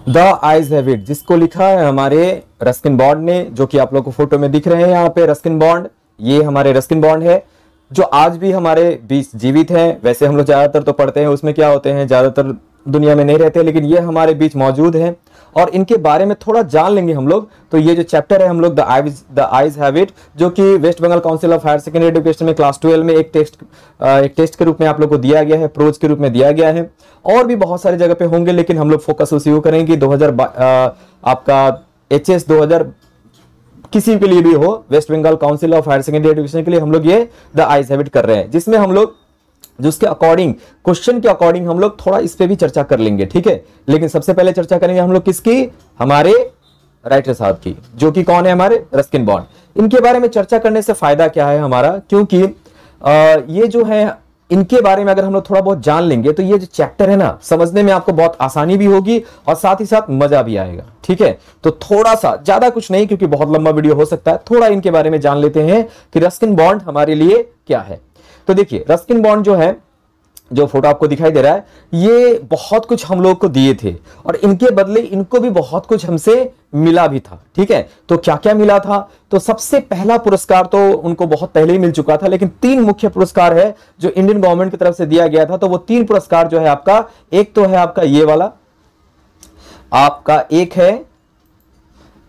The eyes have it, जिसको लिखा है हमारे रस्किन बॉन्ड ने, जो कि आप लोग को फोटो में दिख रहे हैं यहाँ पे रस्किन बॉन्ड। ये हमारे रस्किन बॉन्ड है जो आज भी हमारे बीच जीवित हैं। वैसे हम लोग ज्यादातर तो पढ़ते हैं उसमें क्या होते हैं, ज्यादातर दुनिया में नहीं रहते, लेकिन ये हमारे बीच मौजूद हैं और इनके बारे में थोड़ा जान लेंगे हम लोग। तो ये जो चैप्टर है हम लोग द आइज हैव इट, जो कि West Bengal Council of Higher Secondary Education में क्लास 12 में एक टेस्ट के रूप में आप लोग को दिया गया है, प्रोज के रूप में दिया गया है। और भी बहुत सारी जगह पे होंगे, लेकिन हम लोग फोकस उसी को करेंगे। 2000 आपका HS 2000 किसी के लिए भी हो, West Bengal Council of Higher Secondary Education के लिए हम लोग ये द आइज हैव इट कर रहे हैं, जिसमें हम लोग जिसके अकॉर्डिंग क्वेश्चन के अकॉर्डिंग हम लोग थोड़ा इस पे भी चर्चा कर लेंगे, ठीक है। लेकिन सबसे पहले चर्चा करेंगे हम लोग किसकी, हमारे राइटर साहब की, जो कि कौन है, हमारे रस्किन बॉन्ड। इनके बारे में चर्चा करने से फायदा क्या है हमारा, क्योंकि ये जो है इनके बारे में अगर हम लोग थोड़ा बहुत जान लेंगे तो ये जो चैप्टर है ना, समझने में आपको बहुत आसानी भी होगी और साथ ही साथ मजा भी आएगा, ठीक है। तो थोड़ा सा, ज्यादा कुछ नहीं क्योंकि बहुत लंबा वीडियो हो सकता है, थोड़ा इनके बारे में जान लेते हैं कि रस्किन बॉन्ड हमारे लिए क्या है। तो देखिए रस्किन बॉन्ड जो है, जो फोटो आपको दिखाई दे रहा है, ये बहुत कुछ हम लोग को दिए थे और इनके बदले इनको भी बहुत कुछ हमसे मिला भी था, ठीक है। तो क्या क्या मिला था, तो सबसे पहला पुरस्कार तो उनको बहुत पहले ही मिल चुका था, लेकिन 3 मुख्य पुरस्कार है जो इंडियन गवर्नमेंट की तरफ से दिया गया था। तो वो 3 पुरस्कार जो है आपका, एक तो है आपका ये वाला, आपका एक है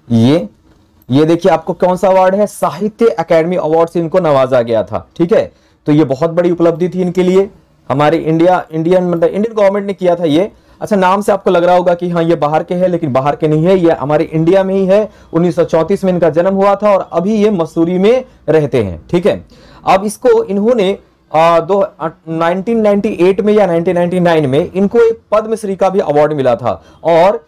ये देखिए आपको कौन सा अवार्ड है, साहित्य अकादमी अवार्ड से इनको नवाजा गया था, ठीक है। तो ये बहुत बड़ी उपलब्धि थी इनके लिए, हमारे इंडियन गवर्नमेंट ने किया था ये। अच्छा, नाम से आपको लग रहा होगा कि हाँ ये बाहर के हैं, लेकिन बाहर के नहीं है, ये हमारे इंडिया में ही है। 1934 में इनका जन्म हुआ था और अभी ये मसूरी में रहते हैं, ठीक है। अब इसको इन्होंने 1998 में या 1999 में इनको एक पद्मश्री का भी अवार्ड मिला था और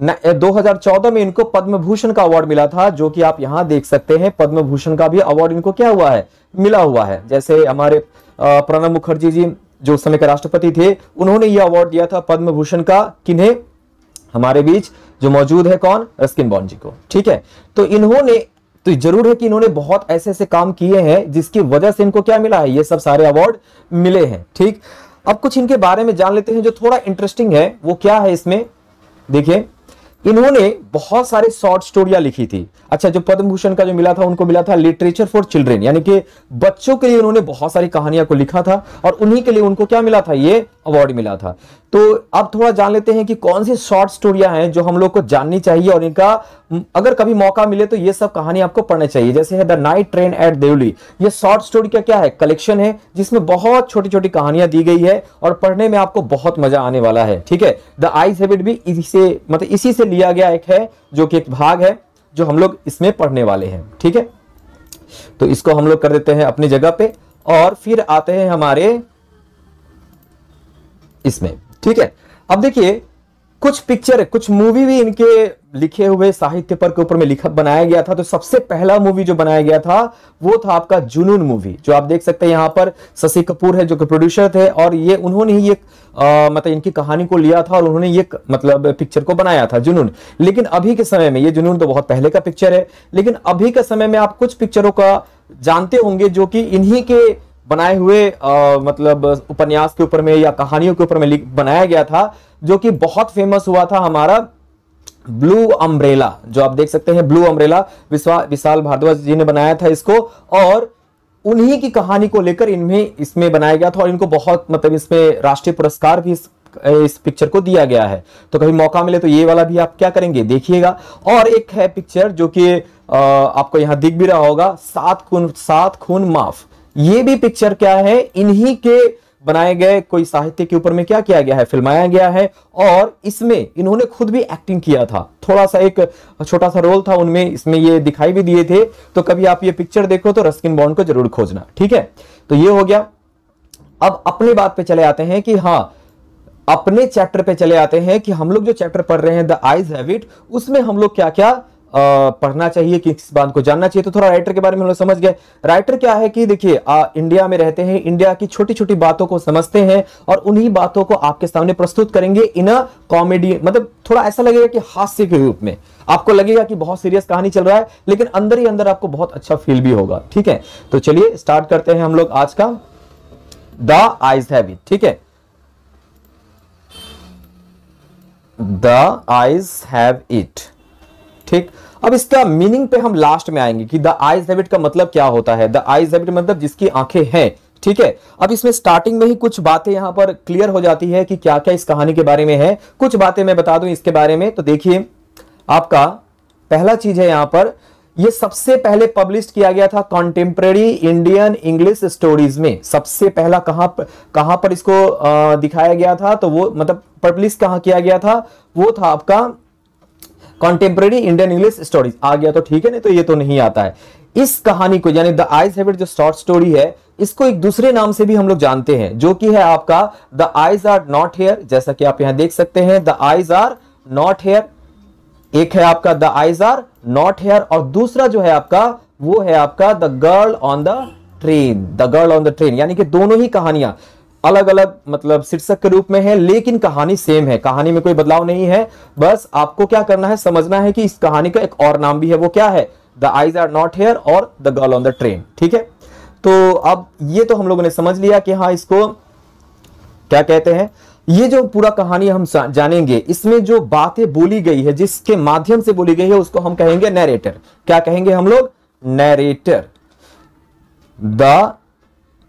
2014 में इनको पद्म भूषण का अवार्ड मिला था, जो कि आप यहां देख सकते हैं। पद्म भूषण का भी अवार्ड इनको क्या हुआ है, मिला हुआ है। जैसे हमारे प्रणब मुखर्जी जी जो उस समय के राष्ट्रपति थे, उन्होंने यह अवार्ड दिया था पद्म भूषण का, किन्हें, हमारे बीच जो मौजूद है कौन, रस्किन बॉन्ड जी को, ठीक है। तो इन्होंने, तो जरूर है कि इन्होंने बहुत ऐसे ऐसे काम किए हैं जिसकी वजह से इनको क्या मिला है, ये सब सारे अवार्ड मिले हैं, ठीक। अब कुछ इनके बारे में जान लेते हैं जो थोड़ा इंटरेस्टिंग है। वो क्या है, इसमें देखिए इन्होंने बहुत सारे शॉर्ट स्टोरियां लिखी थी। अच्छा, जो पद्म भूषण का जो मिला था उनको मिला था लिटरेचर फॉर चिल्ड्रेन, यानी कि बच्चों के लिए उन्होंने बहुत सारी कहानियां को लिखा था और उन्हीं के लिए उनको क्या मिला था, ये अवार्ड मिला था। तो अब थोड़ा जान लेते हैं कि कौन सी शॉर्ट स्टोरियां हैं जो हम लोग को जाननी चाहिए और इनका अगर कभी मौका मिले तो ये सब कहानी आपको पढ़नी चाहिए। जैसे है the night train at Deoli, ये शॉर्ट स्टोरी का क्या है, कलेक्शन है जिसमें बहुत छोटी छोटी कहानियां दी गई है और पढ़ने में आपको बहुत मजा आने वाला है, ठीक है। द आइज हैव इट भी इसी से लिया गया एक है, जो कि एक भाग है जो हम लोग इसमें पढ़ने वाले हैं, ठीक है। तो इसको हम लोग कर देते हैं अपनी जगह पे और फिर आते हैं हमारे इसमें, ठीक है। अब देखिए कुछ पिक्चर, कुछ मूवी भी इनके लिखे हुए साहित्य पर के ऊपर में लिखा बनाया गया था। तो सबसे पहला मूवी जो बनाया गया था वो था आपका जुनून मूवी, जो आप देख सकते हैं यहाँ पर शशि कपूर है जो कि प्रोड्यूसर थे और ये उन्होंने ही एक मतलब इनकी कहानी को लिया था और उन्होंने ये मतलब पिक्चर को बनाया था जुनून। लेकिन अभी के समय में, ये जुनून तो बहुत पहले का पिक्चर है, लेकिन अभी के समय में आप कुछ पिक्चरों का जानते होंगे जो कि इन्हीं के बनाए हुए मतलब उपन्यास के ऊपर में या कहानियों के ऊपर में बनाया गया था, जो कि बहुत फेमस हुआ था हमारा ब्लू अम्ब्रेला, जो आप देख सकते हैं ब्लू अम्ब्रेला, विशाल भारद्वाज जी ने बनाया था इसको और उन्हीं की कहानी को लेकर इसमें बनाया गया था और इनको बहुत मतलब इसमें राष्ट्रीय पुरस्कार भी इस पिक्चर को दिया गया है। तो कभी मौका मिले तो ये वाला भी आप क्या करेंगे, देखिएगा। और एक है पिक्चर जो कि आपको यहां दिख भी रहा होगा, सात खून माफ। ये भी पिक्चर क्या है, इन्हीं के बनाए गए कोई साहित्य के ऊपर में क्या किया गया है, फिल्माया गया है और इसमें इन्होंने खुद भी एक्टिंग किया था। थोड़ा सा एक छोटा सा रोल था उनमें, इसमें ये दिखाई भी दिए थे। तो कभी आप ये पिक्चर देखो तो रस्किन बॉन्ड को जरूर खोजना, ठीक है। तो ये हो गया। अब अपनी बात पे चले आते हैं कि हाँ, अपने चैप्टर पे चले आते हैं कि हम लोग जो चैप्टर पढ़ रहे हैं द आइज हैव इट, उसमें हम लोग क्या क्या पढ़ना चाहिए, किस बात को जानना चाहिए। तो थोड़ा राइटर के बारे में हम लोग समझ गए। राइटर क्या है कि देखिए इंडिया में रहते हैं, इंडिया की छोटी छोटी बातों को समझते हैं और उन्हीं बातों को आपके सामने प्रस्तुत करेंगे इन अ कॉमेडी, मतलब थोड़ा ऐसा लगेगा कि हास्य के रूप में। आपको लगेगा कि बहुत सीरियस कहानी चल रहा है, लेकिन अंदर ही अंदर आपको बहुत अच्छा फील भी होगा, ठीक है। तो चलिए स्टार्ट करते हैं हम लोग आज का द आइज हैव इट, ठीक है। The eyes have it. ठीक, अब इसका मीनिंग पे हम लास्ट में आएंगे कि द आईज हैव इट का मतलब क्या होता है। द आईज हैव इट मतलब जिसकी आंखें हैं। ठीक है, अब इसमें स्टार्टिंग में ही कुछ बातें यहां पर क्लियर हो जाती है कि क्या क्या इस कहानी के बारे में है। कुछ बातें मैं बता दूं इसके बारे में। तो देखिए, आपका पहला चीज है यहां पर, ये सबसे पहले पब्लिश किया गया था कॉन्टेम्परेरी इंडियन इंग्लिश स्टोरीज में। सबसे पहला कहां पर इसको दिखाया गया था, तो वो मतलब पब्लिश कहां किया गया था, वो था आपका कॉन्टेम्परेरी इंडियन इंग्लिश स्टोरीज। आ गया तो ठीक है, नहीं तो ये तो नहीं आता है। इस कहानी को यानी द आईज हैव इट जो शॉर्ट स्टोरी है, इसको एक दूसरे नाम से भी हम लोग जानते हैं, जो कि है आपका the eyes are not here. जैसा कि आप यहां देख सकते हैं, the eyes are not here. एक है आपका the eyes are not here, और दूसरा जो है आपका वो है आपका the girl on the train. The girl on the train, यानी कि दोनों ही कहानियां अलग अलग मतलब शीर्षक के रूप में है, लेकिन कहानी सेम है। कहानी में कोई बदलाव नहीं है। बस आपको क्या करना है, समझना है कि इस कहानी का एक और नाम भी है। वो क्या है? The eyes are not here और the girl on the train. ठीक है, तो अब ये तो हम लोगों ने समझ लिया कि हाँ इसको क्या कहते हैं। ये जो पूरा कहानी हम जानेंगे, इसमें जो बातें बोली गई है, जिसके माध्यम से बोली गई है, उसको हम कहेंगे नैरेटर। क्या कहेंगे हम लोग? नैरेटर। The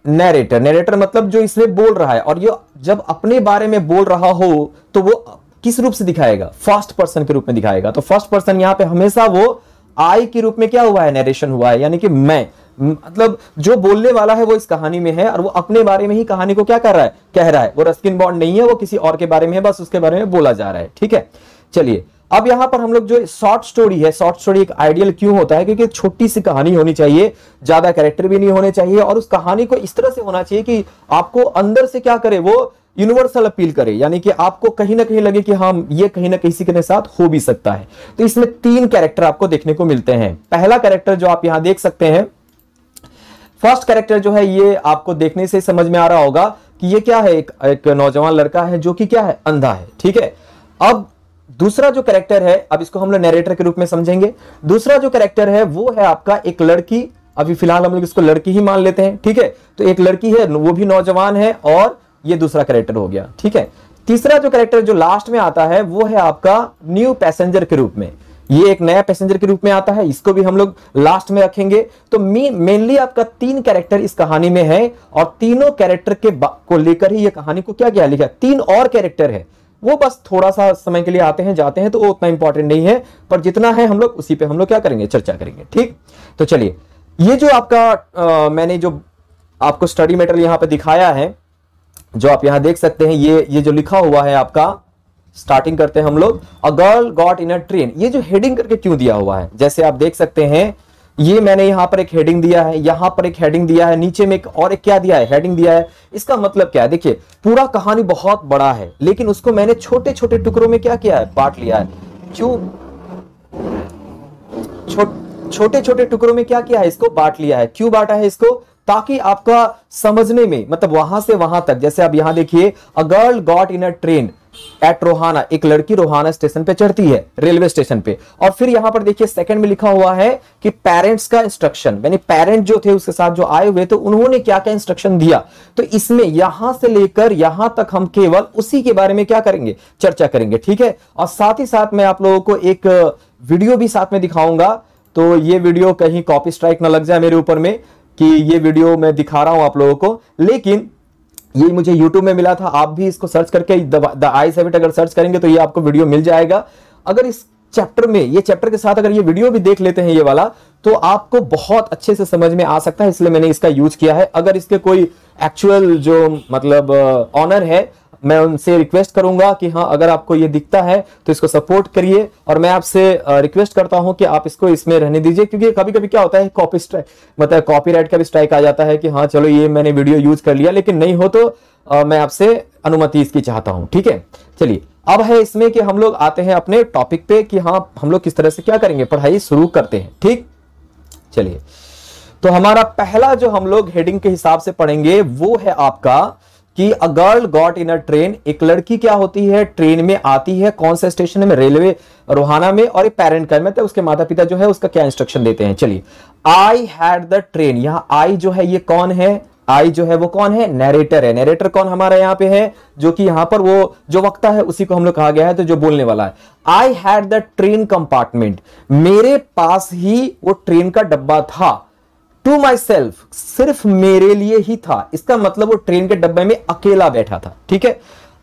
narrator. नैरेटर मतलब जो इसमें बोल रहा है, और ये जब अपने बारे में बोल रहा हो तो वो किस रूप से दिखाएगा? फर्स्ट पर्सन के रूप में दिखाएगा। तो फर्स्ट पर्सन यहां पे हमेशा वो आई के रूप में क्या हुआ है? नैरेशन हुआ है, यानी कि मैं, मतलब जो बोलने वाला है वो इस कहानी में है, और वो अपने बारे में ही कहानी को क्या कर रहा है? कह रहा है। वो रस्किन बॉन्ड नहीं है, वो किसी और के बारे में है, बस उसके बारे में बोला जा रहा है। ठीक है, चलिए अब यहां पर हम लोग जो शॉर्ट स्टोरी है, शॉर्ट स्टोरी एक आइडियल क्यों होता है? क्योंकि छोटी सी कहानी होनी चाहिए, ज्यादा कैरेक्टर भी नहीं होने चाहिए, और उस कहानी को इस तरह से होना चाहिए कि आपको अंदर से क्या करे, वो यूनिवर्सल अपील करे, यानी कि आपको कहीं ना कहीं लगे कि हाँ ये कहीं ना किसी के साथ हो भी सकता है। तो इसमें 3 कैरेक्टर आपको देखने को मिलते हैं। पहला कैरेक्टर जो आप यहां देख सकते हैं, फर्स्ट कैरेक्टर जो है, ये आपको देखने से समझ में आ रहा होगा कि ये क्या है, एक नौजवान लड़का है जो कि क्या है? अंधा है। ठीक है, अब दूसरा जो कैरेक्टर है, अब इसको हम लोग नैरेटर के रूप में समझेंगे। दूसरा जो कैरेक्टर है वो है आपका एक लड़की। अभी फिलहाल हम लोग इसको लड़की ही मान लेते हैं। ठीक है, तो एक लड़की है, वो भी नौजवान है, और ये दूसरा कैरेक्टर हो गया। ठीक है, तीसरा जो कैरेक्टर जो लास्ट में आता है वो है आपका न्यू पैसेंजर के रूप में। ये एक नया पैसेंजर के रूप में आता है, इसको भी हम लोग लास्ट में रखेंगे। तो मेनली आपका 3 कैरेक्टर इस कहानी में है, और तीनों कैरेक्टर को लेकर ही ये कहानी को क्या क्या लिखा। 3 और कैरेक्टर है, वो बस थोड़ा सा समय के लिए आते हैं जाते हैं, तो वो उतना इंपॉर्टेंट नहीं है, पर जितना है हम लोग उसी पे हम लोग क्या करेंगे? चर्चा करेंगे। ठीक, तो चलिए, ये जो आपका मैंने जो आपको स्टडी मटेरियल यहां पे दिखाया है, जो आप यहां देख सकते हैं, ये जो लिखा हुआ है आपका, स्टार्टिंग करते हैं हम लोग, अ girl got in a train. ये जो हेडिंग करके क्यों दिया हुआ है, जैसे आप देख सकते हैं, ये मैंने यहां पर एक हेडिंग दिया है, यहां पर एक हेडिंग दिया है, नीचे में एक और एक क्या दिया है? हेडिंग दिया है। इसका मतलब क्या है? देखिए, पूरा कहानी बहुत बड़ा है, लेकिन उसको मैंने छोटे छोटे टुकड़ों में क्या किया है? बांट लिया है। क्यों? छोटे छोटे टुकड़ों में क्या किया है? इसको बांट लिया है। क्यों बांटा है इसको? ताकि आपका समझने में, मतलब वहां से वहां तक, जैसे आप यहां देखिए, अ girl got in a train eight Rohana. एक लड़की रोहाना स्टेशन पे चढ़ती है, रेलवे स्टेशन पे, और फिर यहां पर देखिए सेकंड में लिखा हुआ है कि पेरेंट्स का इंस्ट्रक्शन, यानी पेरेंट जो थे उसके साथ जो आए हुए, तो उन्होंने क्या क्या इंस्ट्रक्शन दिया। तो इसमें यहां से लेकर यहां तक हम केवल उसी के बारे में क्या करेंगे? चर्चा करेंगे। ठीक है, और साथ ही साथ मैं आप लोगों को एक वीडियो भी साथ में दिखाऊंगा। तो ये वीडियो कहीं कॉपी स्ट्राइक ना लग जाए मेरे ऊपर में कि ये वीडियो मैं दिखा रहा हूं आप लोगों को, लेकिन ये मुझे YouTube में मिला था। आप भी इसको सर्च करके द आईज हैव इट अगर सर्च करेंगे तो ये आपको वीडियो मिल जाएगा। अगर इस चैप्टर में, ये चैप्टर के साथ अगर ये वीडियो भी देख लेते हैं ये वाला, तो आपको बहुत अच्छे से समझ में आ सकता है, इसलिए मैंने इसका यूज किया है। अगर इसके कोई एक्चुअल जो मतलब ऑनर है, मैं उनसे रिक्वेस्ट करूंगा कि हाँ अगर आपको ये दिखता है तो इसको सपोर्ट करिए, और मैं आपसे रिक्वेस्ट करता हूं कि आप इसको इसमें रहने दीजिए, क्योंकि कभी कभी क्या होता है कॉपी स्ट्राइक, मतलब कॉपीराइट का भी स्ट्राइक आ जाता है कि हाँ चलो ये मैंने वीडियो यूज कर लिया, लेकिन नहीं हो तो मैं आपसे अनुमति इसकी चाहता हूं। ठीक है, चलिए अब है इसमें कि हम लोग आते हैं अपने टॉपिक पे कि हाँ हम लोग किस तरह से क्या करेंगे, पढ़ाई शुरू करते हैं। ठीक, चलिए, तो हमारा पहला जो हम लोग हेडिंग के हिसाब से पढ़ेंगे वो है आपका कि अ girl got in a train. एक लड़की क्या होती है? ट्रेन में आती है। कौन सा स्टेशन में? रेलवे रोहाना में। और एक पेरेंट का मतलब उसके माता पिता जो है उसका क्या इंस्ट्रक्शन देते हैं। चलिए, आई हैड द ट्रेन। यहां आई जो है ये कौन है? आई जो है वो कौन है, नैरेटर है। नैरेटर कौन हमारा यहाँ पे है, जो कि यहाँ पर वो जो वक्ता है उसी को हम लोग कहा गया है, तो जो बोलने वाला है। I had the train compartment, मेरे पास ही वो ट्रेन का डब्बा था। टू माई सेल्फ, सिर्फ मेरे लिए ही था। इसका मतलब वो ट्रेन के डब्बे में अकेला बैठा था, ठीक है।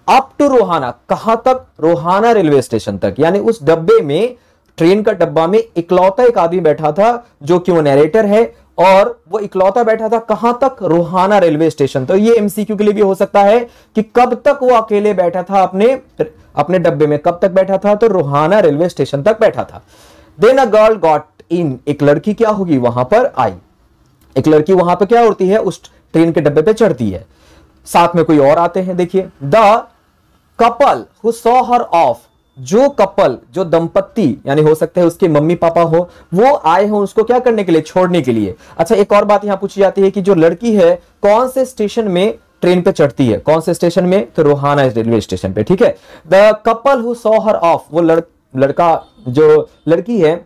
अप टू रोहाना, कहां तक, रोहाना रेलवे स्टेशन तक, यानी उस डब्बे में, ट्रेन का डब्बा में इकलौता एक आदमी बैठा था जो कि वो नैरेटर है, और वो इकलौता बैठा था कहां तक, रोहाना रेलवे स्टेशन। तो ये एमसीक्यू के लिए भी हो सकता है कि कब तक वो अकेले बैठा था अपने डब्बे में, कब तक बैठा था, तो रोहाना रेलवे स्टेशन तक बैठा था। Then a girl got in, एक लड़की क्या होगी वहां पर आई। एक लड़की वहां पर क्या होती है, उस ट्रेन के डब्बे पे चढ़ती है। साथ में कोई और आते हैं, देखिए। The couple who saw her of, जो कपल, जो दंपत्ति, यानी हो सकते हैं उसके मम्मी पापा हो, वो आए हो उसको क्या करने के लिए, छोड़ने के लिए। अच्छा, एक और बात यहां पूछी जाती है कि जो लड़की है कौन से स्टेशन में ट्रेन पे चढ़ती है, कौन से स्टेशन में, तो रोहाना रेलवे स्टेशन पे, ठीक है। The couple who saw her of, वो लड़का, जो लड़की है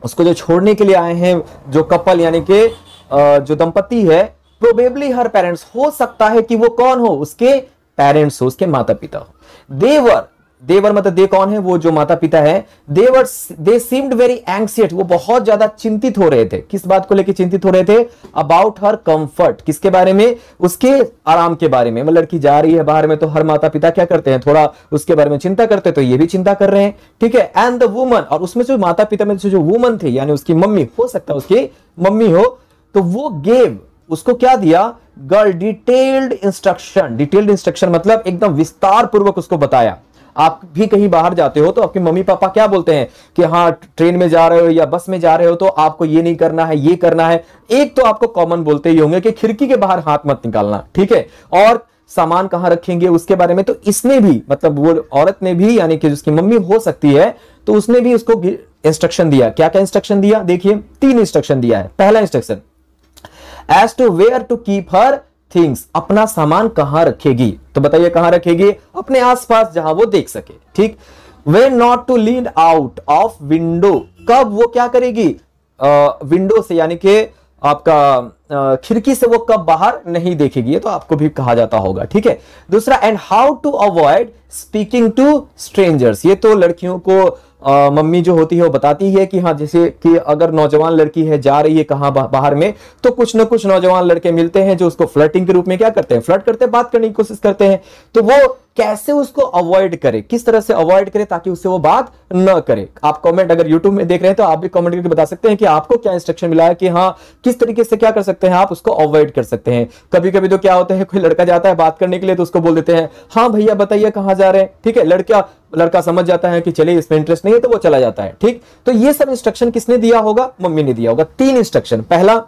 उसको जो छोड़ने के लिए आए हैं, जो कपल यानी कि जो दंपत्ति है, प्रोबेबली हर पेरेंट्स, हो सकता है कि वो कौन हो, उसके पेरेंट्स हो, उसके माता पिता हो। देवर मतलब दे कौन है, वो जो माता पिता है। दे सीम्ड वेरी एंग्सियस, वो बहुत ज्यादा चिंतित हो रहे थे। किस बात को लेकर चिंतित हो रहे थे, अबाउट हर कंफर्ट, किसके बारे में, उसके आराम के बारे में। मतलब लड़की जा रही है बाहर में, तो हर माता पिता क्या करते हैं, थोड़ा उसके बारे में चिंता करते हैं, तो ये भी चिंता कर रहे हैं, ठीक है। एंड द वुमन, और उसमें जो माता पिता में जो वुमन थे, यानी उसकी मम्मी, हो सकता है उसकी मम्मी हो, तो वो गेव, उसको क्या दिया, गर्ल डिटेल्ड इंस्ट्रक्शन मतलब एकदम विस्तार पूर्वक उसको बताया। आप भी कहीं बाहर जाते हो तो आपके मम्मी पापा क्या बोलते हैं कि हाँ ट्रेन में जा रहे हो या बस में जा रहे हो तो आपको ये नहीं करना है, ये करना है। एक तो आपको कॉमन बोलते ही होंगे कि खिड़की के बाहर हाथ मत निकालना, ठीक है, और सामान कहां रखेंगे उसके बारे में। तो इसने भी, मतलब वो औरत ने भी, यानी कि जिसकी मम्मी हो सकती है, तो उसने भी उसको इंस्ट्रक्शन दिया। क्या क्या इंस्ट्रक्शन दिया, देखिए 3 इंस्ट्रक्शन दिया है। पहला instruction, as to where to keep her things, अपना सामान कहां रखेगी, तो बताइए कहां रखेगी, अपने आसपास जहां वो देख सके, ठीक। When not to lean out of window, कब वो क्या करेगी, विंडो से, यानी कि आपका खिड़की से वो कब बाहर नहीं देखेगी, ये तो आपको भी कहा जाता होगा, ठीक है। दूसरा, and how to avoid speaking to strangers, ये तो लड़कियों को मम्मी जो होती है वो बताती है कि हाँ, जैसे कि अगर नौजवान लड़की है जा रही है कहां बाहर में, तो कुछ ना कुछ नौजवान लड़के मिलते हैं जो उसको फ्लर्टिंग के रूप में क्या करते हैं, फ्लर्ट करते हैं, बात करने की कोशिश करते हैं। तो वो कैसे उसको अवॉइड करे, किस तरह से अवॉइड करे ताकि उससे वो बात न करे। आप कमेंट अगर यूट्यूब में देख रहे हैं तो आप भी कमेंट करके बता सकते हैं कि आपको क्या इंस्ट्रक्शन मिला है कि हाँ किस तरीके से क्या कर सकते हैं, आप उसको अवॉइड कर सकते हैं। कभी कभी तो क्या होता है, कोई लड़का जाता है बात करने के लिए तो उसको बोल देते हैं हाँ भैया बताइए कहां जा रहे हैं, ठीक है। लड़का समझ जाता है कि चलिए इसमें इंटरेस्ट नहीं है तो वो चला जाता है, ठीक। तो ये सब इंस्ट्रक्शन किसने दिया होगा, मम्मी ने दिया होगा। 3 इंस्ट्रक्शन, पहला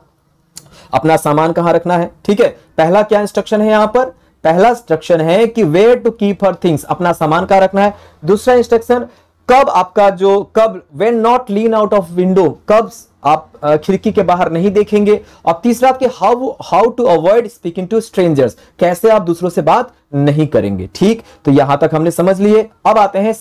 अपना सामान कहां रखना है, ठीक है। पहला क्या इंस्ट्रक्शन है यहां पर, पहला इंस्ट्रक्शन है कि where to keep her things, अपना सामान कहां रखना है। दूसरा इंस्ट्रक्शन, कब आपका जो, कब when not lean out of window, कब आप खिड़की के बाहर नहीं देखेंगे। और तीसरा कि how to avoid speaking to strangers, कैसे आप दूसरों से बात नहीं करेंगे, ठीक। तो यहां तक हमने समझ लिए। अब आते हैं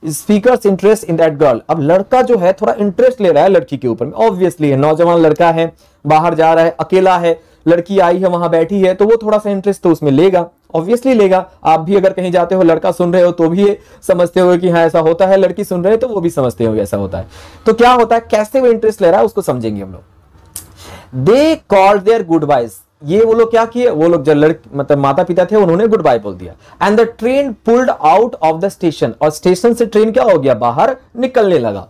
speakers interest in that girl. अब लड़का जो है थोड़ा इंटरेस्ट ले रहा है लड़की के ऊपर में, ऑब्वियसली है, नौजवान लड़का है, बाहर जा रहा है, अकेला है, लड़की आई है वहां बैठी है, तो वो थोड़ा सा इंटरेस्ट तो उसमें लेगा, ऑब्वियसली लेगा। आप भी अगर कहीं जाते हो लड़का सुन रहे हो तो भी समझते हो कि हाँ ऐसा होता है, लड़की सुन रहे हो तो वो भी समझते हो ऐसा होता है। तो क्या होता है, कैसे वो इंटरेस्ट ले रहा है उसको समझेंगे हम लोग। They called their good byes, ये वो लोग क्या किए, वो लोग जो मतलब माता पिता थे उन्होंने गुड बाय बोल दिया। And the train pulled out of the station, और स्टेशन से ट्रेन क्या हो गया, बाहर निकलने लगा।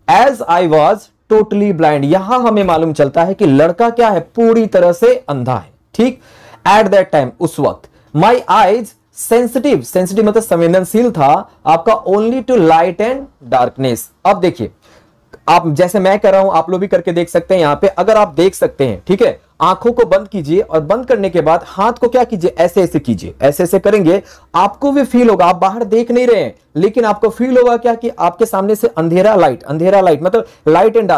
As I was totally blind, यहां हमें मालूम चलता है कि लड़का क्या है, पूरी तरह से अंधा है, ठीक। एट दैट टाइम, उस वक्त, माई आईज सेंसिटिव मतलब संवेदनशील था आपका, only to light and darkness. अब देखिए, आप जैसे मैं कर रहा हूं आप लोग भी करके देख सकते हैं। यहां पे अगर आप देख सकते हैं, ठीक है, आंखों को बंद कीजिए और बंद करने के बाद हाथ को क्या कीजिए, ऐसे ऐसे कीजिए, ऐसे ऐसे करेंगे, आपको भी फील होगा, आप बाहर देख नहीं रहे हैं लेकिन आपको फील होगा क्या कि आपके सामने से अंधेरा लाइट मतलब लाइट एंड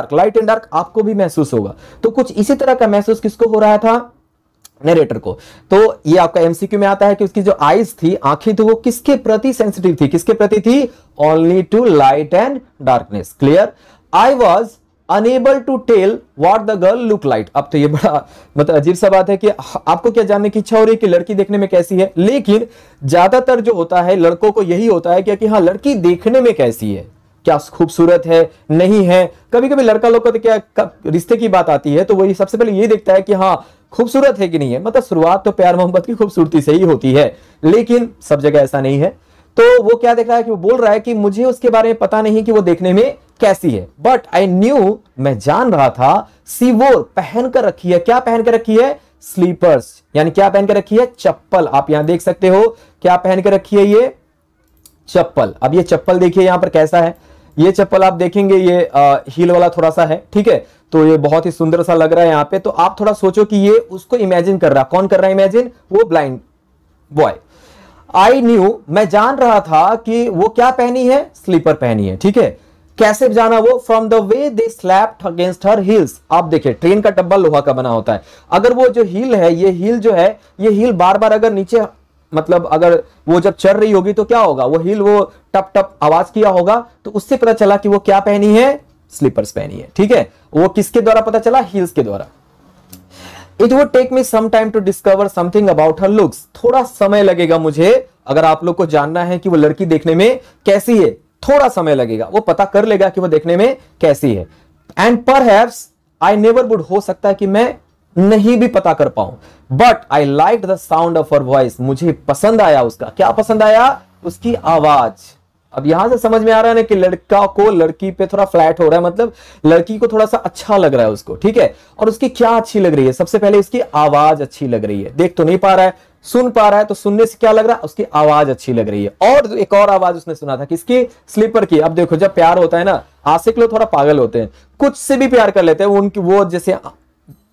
डार्क आपको भी महसूस होगा। तो कुछ इसी तरह का महसूस किसको हो रहा था, नरेटर को। तो ये आपका एमसीक्यू में आता है कि उसकी जो आईज थी, आंखें थी, वो किसके प्रति सेंसिटिव थी, किसके प्रति थी, only to light and darkness. Clear. I was unable to tell what the girl look like. अब तो ये बड़ा मतलब अजीब सा बात है कि आपको क्या जानने की इच्छा हो रही है कि लड़की देखने में कैसी है, लेकिन ज्यादातर जो होता है लड़कों को यही होता है कि हाँ लड़की देखने में कैसी है, क्या खूबसूरत है नहीं है। कभी कभी लड़का लोग को तो क्या रिश्ते की बात आती है तो वही सबसे पहले ये देखता है कि हाँ खूबसूरत है कि नहीं है। मतलब शुरुआत तो प्यार मोहब्बत की खूबसूरती से ही होती है, लेकिन सब जगह ऐसा नहीं है। तो वो क्या देख रहा है कि वो बोल रहा है कि मुझे उसके बारे में पता नहीं कि वो देखने में कैसी है, बट आई न्यू, मैं जान रहा था, सी वोर, पहन कर रखी है। क्या पहन कर रखी है? स्लीपर्स, यानी क्या पहन कर रखी है? चप्पल। आप यहां देख सकते हो क्या पहन कर रखी है? ये चप्पल। अब ये चप्पल देखिए यहां पर कैसा है, ये चप्पल आप देखेंगे ये हील वाला थोड़ा सा है, ठीक है, तो ये बहुत ही सुंदर सा लग रहा है यहां पे। तो आप थोड़ा सोचो कि ये उसको इमेजिन कर रहा है, कौन कर रहा है इमेजिन? वो ब्लाइंड बॉय। आई न्यू, मैं जान रहा था कि वो क्या पहनी है? स्लीपर पहनी है, ठीक है। कैसे जाना वो? From the way they slapped against her heels. आप देखिए ट्रेन का डब्बा लोहा का बना होता है, अगर वो जो हील है, ये हील जो है, ये हील बार बार अगर नीचे, मतलब अगर वो जब चल रही होगी तो क्या होगा? वो हील वो टप टप आवाज किया होगा, तो उससे पता चला कि वो क्या पहनी है? स्लीपर्स पहनी है, ठीक है। वो किसके द्वारा पता चला? हील्स के द्वारा। It would take me some time to discover something about her looks. थोड़ा समय लगेगा मुझे, अगर आप लोग को जानना है कि वो लड़की देखने में कैसी है, थोड़ा समय लगेगा, वो पता कर लेगा कि वो देखने में कैसी है। And perhaps I never would, हो सकता है कि मैं नहीं भी पता कर पाऊं, but I like the sound of her voice, मुझे पसंद आया उसका। क्या पसंद आया? उसकी आवाज। अब यहां से समझ में आ रहा है ना कि लड़का को लड़की पे थोड़ा फ्लैट हो रहा है, मतलब लड़की को थोड़ा सा अच्छा लग रहा है उसको, ठीक है। और उसकी क्या अच्छी लग रही है? सबसे पहले इसकी आवाज अच्छी लग रही है। देख तो नहीं पा रहा है, सुन पा रहा है, तो सुनने से क्या लग रहा है? उसकी आवाज अच्छी लग रही है। और एक और आवाज उसने सुना था, किसकी? स्लीपर की। अब देखो जब प्यार होता है ना, आशिक लोग थोड़ा पागल होते हैं, कुछ से भी प्यार कर लेते हैं, उनकी वो जैसे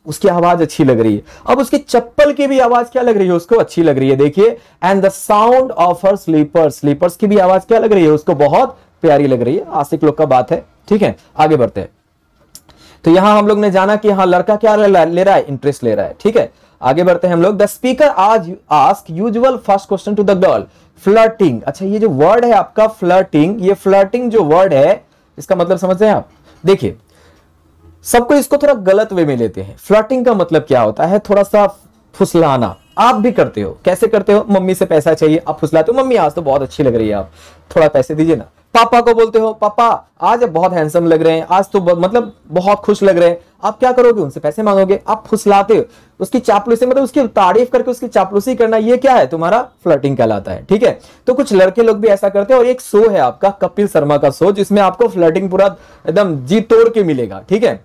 उसकी आवाज अच्छी लग रही है। अब उसकी चप्पल की भी आवाज क्या लग रही है? उसको अच्छी लग रही है, देखिए। And the sound of her slippers, slippers की भी आवाज क्या लग रही है? उसको बहुत प्यारी लग रही है। आशिक लोग का बात है, ठीक है। आगे बढ़ते हैं। तो यहां हम लोग ने जाना कि हाँ लड़का क्या ले रहा है? इंटरेस्ट ले रहा है, ठीक है। आगे बढ़ते हैं हम लोग। द स्पीकर आज ask usual first question to the girl, flirting. अच्छा, ये जो वर्ड है आपका फ्लर्टिंग, ये फ्लर्टिंग जो वर्ड है, इसका मतलब समझ रहे हैं आप? देखिए सबको इसको थोड़ा गलत वे में लेते हैं। फ्लर्टिंग का मतलब क्या होता है? थोड़ा सा फुसलाना। आप भी करते हो, कैसे करते हो? मम्मी से पैसा चाहिए, आप फुसलाते हो, मम्मी आज तो बहुत अच्छी लग रही है, आप थोड़ा पैसे दीजिए ना। पापा को बोलते हो, पापा आज बहुत हैंडसम लग रहे हैं, आज तो मतलब बहुत खुश लग रहे हैं। आप क्या करोगे? उनसे पैसे मांगोगे, आप फुसलाते हो। उसकी चापलूसी, मतलब उसकी तारीफ करके उसकी चापलूसी करना, ये क्या है? तुम्हारा फ्लर्टिंग कहलाता है, ठीक है। तो कुछ लड़के लोग भी ऐसा करते हैं। और एक शो है आपका कपिल शर्मा का शो, जिसमें आपको फ्लर्टिंग पूरा एकदम जी तोड़ के मिलेगा, ठीक है।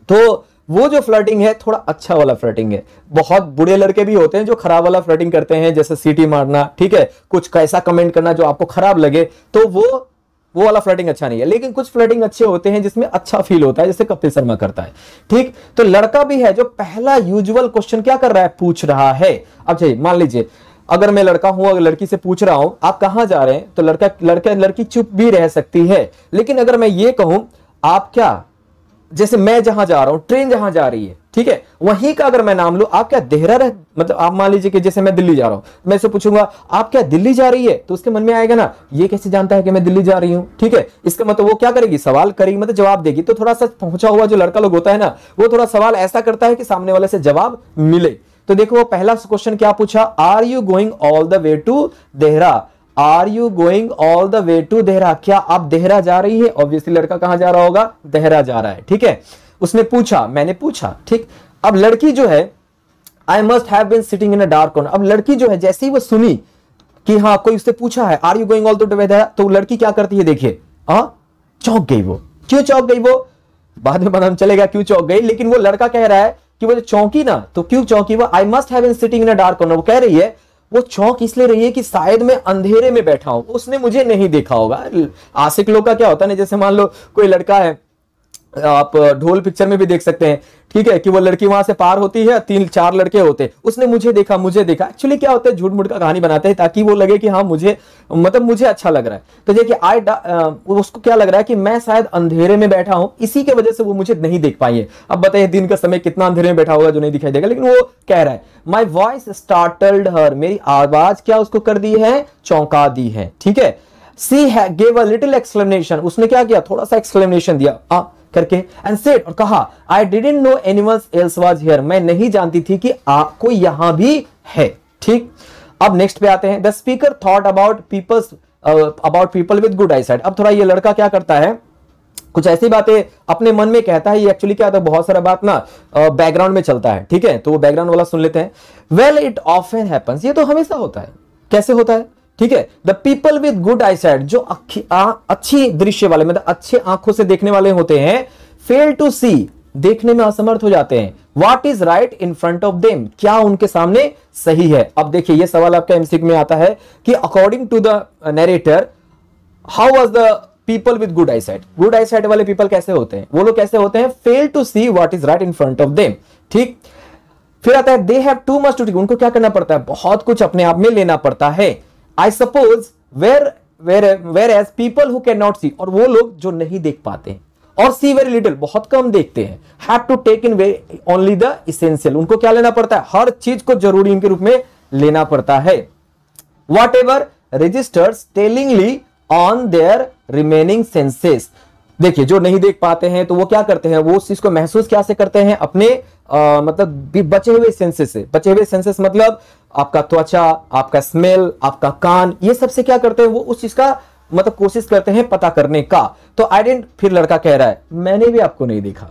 तो वो जो फ्लर्टिंग है थोड़ा अच्छा वाला फ्लर्टिंग है। बहुत बुरे लड़के भी होते हैं जो खराब वाला फ्लर्टिंग करते हैं, जैसे सीटी मारना, ठीक है, कुछ कैसा कमेंट करना जो आपको खराब लगे, तो वो वाला फ्लर्टिंग अच्छा नहीं है। लेकिन कुछ फ्लर्टिंग अच्छे होते हैं जिसमें अच्छा फील होता है, जैसे कपिल शर्मा करता है, ठीक। तो लड़का भी है जो पहला यूजुअल क्वेश्चन क्या कर रहा है? पूछ रहा है। अब चाहिए मान लीजिए अगर मैं लड़का हूं, अगर लड़की से पूछ रहा हूं आप कहां जा रहे हैं, तो लड़की चुप भी रह सकती है। लेकिन अगर मैं ये कहूं आप क्या, जैसे मैं जहां जा रहा हूं, ट्रेन जहां जा रही है, ठीक है, वहीं का अगर मैं नाम लूं, आप क्या देहरा रह, मतलब आप मान लीजिए कि जैसे मैं दिल्ली जा रहा हूं, मैं इससे पूछूंगा आप क्या दिल्ली जा रही है, तो उसके मन में आएगा ना ये कैसे जानता है कि मैं दिल्ली जा रही हूं, ठीक है। इसका मतलब वो क्या करेगी? सवाल करेगी, मतलब जवाब देगी। तो थोड़ा सा पहुंचा हुआ जो लड़का लोग होता है ना, वो थोड़ा सवाल ऐसा करता है कि सामने वाले से जवाब मिले। तो देखो वो पहला क्वेश्चन क्या पूछा? Are you going all the way to Dehra? Are you going all the way to Dehra? क्या आप देहरा जा रही है? ऑब्वियसली लड़का कहां जा रहा होगा? देहरा जा रहा है, ठीक है। उसने पूछा, मैंने पूछा, ठीक। अब लड़की जो है I must have been sitting in a dark corner. अब लड़की जो है जैसे ही वो सुनी कि हाँ कोई उससे पूछा है are you going all the way Dehra, तो लड़की क्या करती है? देखिए चौंक गई वो। क्यों चौंक गई वो? बाद में पता चलेगा क्यों चौंक गई। लेकिन वो लड़का कह रहा है कि वो चौंकी ना, तो क्यों चौंकी वो? I must have been sitting in a dark corner. वो कह रही है वो चौंक इसलिए रही है कि शायद मैं अंधेरे में बैठा हूं, उसने मुझे नहीं देखा होगा। आशिक लोग का क्या होता है ना, जैसे मान लो कोई लड़का है, आप ढोल पिक्चर में भी देख सकते हैं, ठीक है, कि वो लड़की वहां से पार होती है, 3-4 लड़के होते हैं, उसने मुझे देखा। एक्चुअली क्या होता है, झूठ मूठ का कहानी बनाते हैं ताकि वो लगे कि हाँ मुझे, मतलब मुझे अच्छा लग रहा है। तो देखिए उसको क्या लग रहा है कि मैं शायद अंधेरे में बैठा हूं, इसी के वजह से वो मुझे नहीं देख पाई है। अब बताइए दिन का समय कितना अंधेरे में बैठा होगा जो नहीं दिखाई देगा। लेकिन वो कह रहा है माई वॉइस स्टार्टल्ड हर, मेरी आवाज क्या उसको कर दी है? चौंका दी है, ठीक है। सी गेव अ लिटिल एक्सप्लेनेशन, उसने क्या किया? थोड़ा सा एक्सप्लेनेशन दिया। करके, एंड सेड, और कहा, आई didn't no anyone else was here, मैं नहीं जानती थी कि कोई यहां भी है। ठीक, अब नेक्स्ट पे आते हैं। The speaker thought about people with good eyesight. अब थोड़ा ये लड़का क्या करता है, कुछ ऐसी बातें अपने मन में कहता है। ये एक्चुअली क्या होता है, बहुत सारा बात ना बैकग्राउंड में चलता है, ठीक है, तो वो बैकग्राउंड वाला सुन लेते हैं। वेल इट ऑफन हैपेंस, ये तो हमेशा होता है। कैसे होता है, ठीक है, the people with good eyesight, जो अच्छी दृश्य वाले, मतलब अच्छे आंखों से देखने वाले होते हैं, फेल टू सी, देखने में असमर्थ हो जाते हैं, what is right in front of them, क्या उनके सामने सही है। अब देखिए ये सवाल आपका एमसीक्यू में आता है कि according to the narrator, how was the people with good eyesight, good eyesight वाले पीपल कैसे होते हैं, वो लोग कैसे होते हैं, fail to see what is right in front of them. ठीक, फिर आता है, they have too much to take, उनको क्या करना पड़ता है, बहुत कुछ अपने आप में लेना पड़ता है। I suppose whereas people who can not see, और वो लोग जो नहीं देख पाते हैं, और सी वेरी लिटिल, बहुत कम देखते हैं, have to take in only the essential, उनको क्या लेना पड़ता है, हर चीज को जरूरी उनके रूप में लेना पड़ता है। Whatever registers tellingly on their remaining senses, देखिए जो नहीं देख पाते हैं तो वो क्या करते हैं, वो उस चीज को महसूस क्या से करते हैं, अपने मतलब बचे हुए सेंसेस से। बचे हुए सेंसेस मतलब आपका त्वचा, आपका स्मेल, आपका कान, ये सब से क्या करते हैं, वो उस चीज का मतलब कोशिश करते हैं पता करने का। तो आई डेंट, फिर लड़का कह रहा है, मैंने भी आपको नहीं देखा।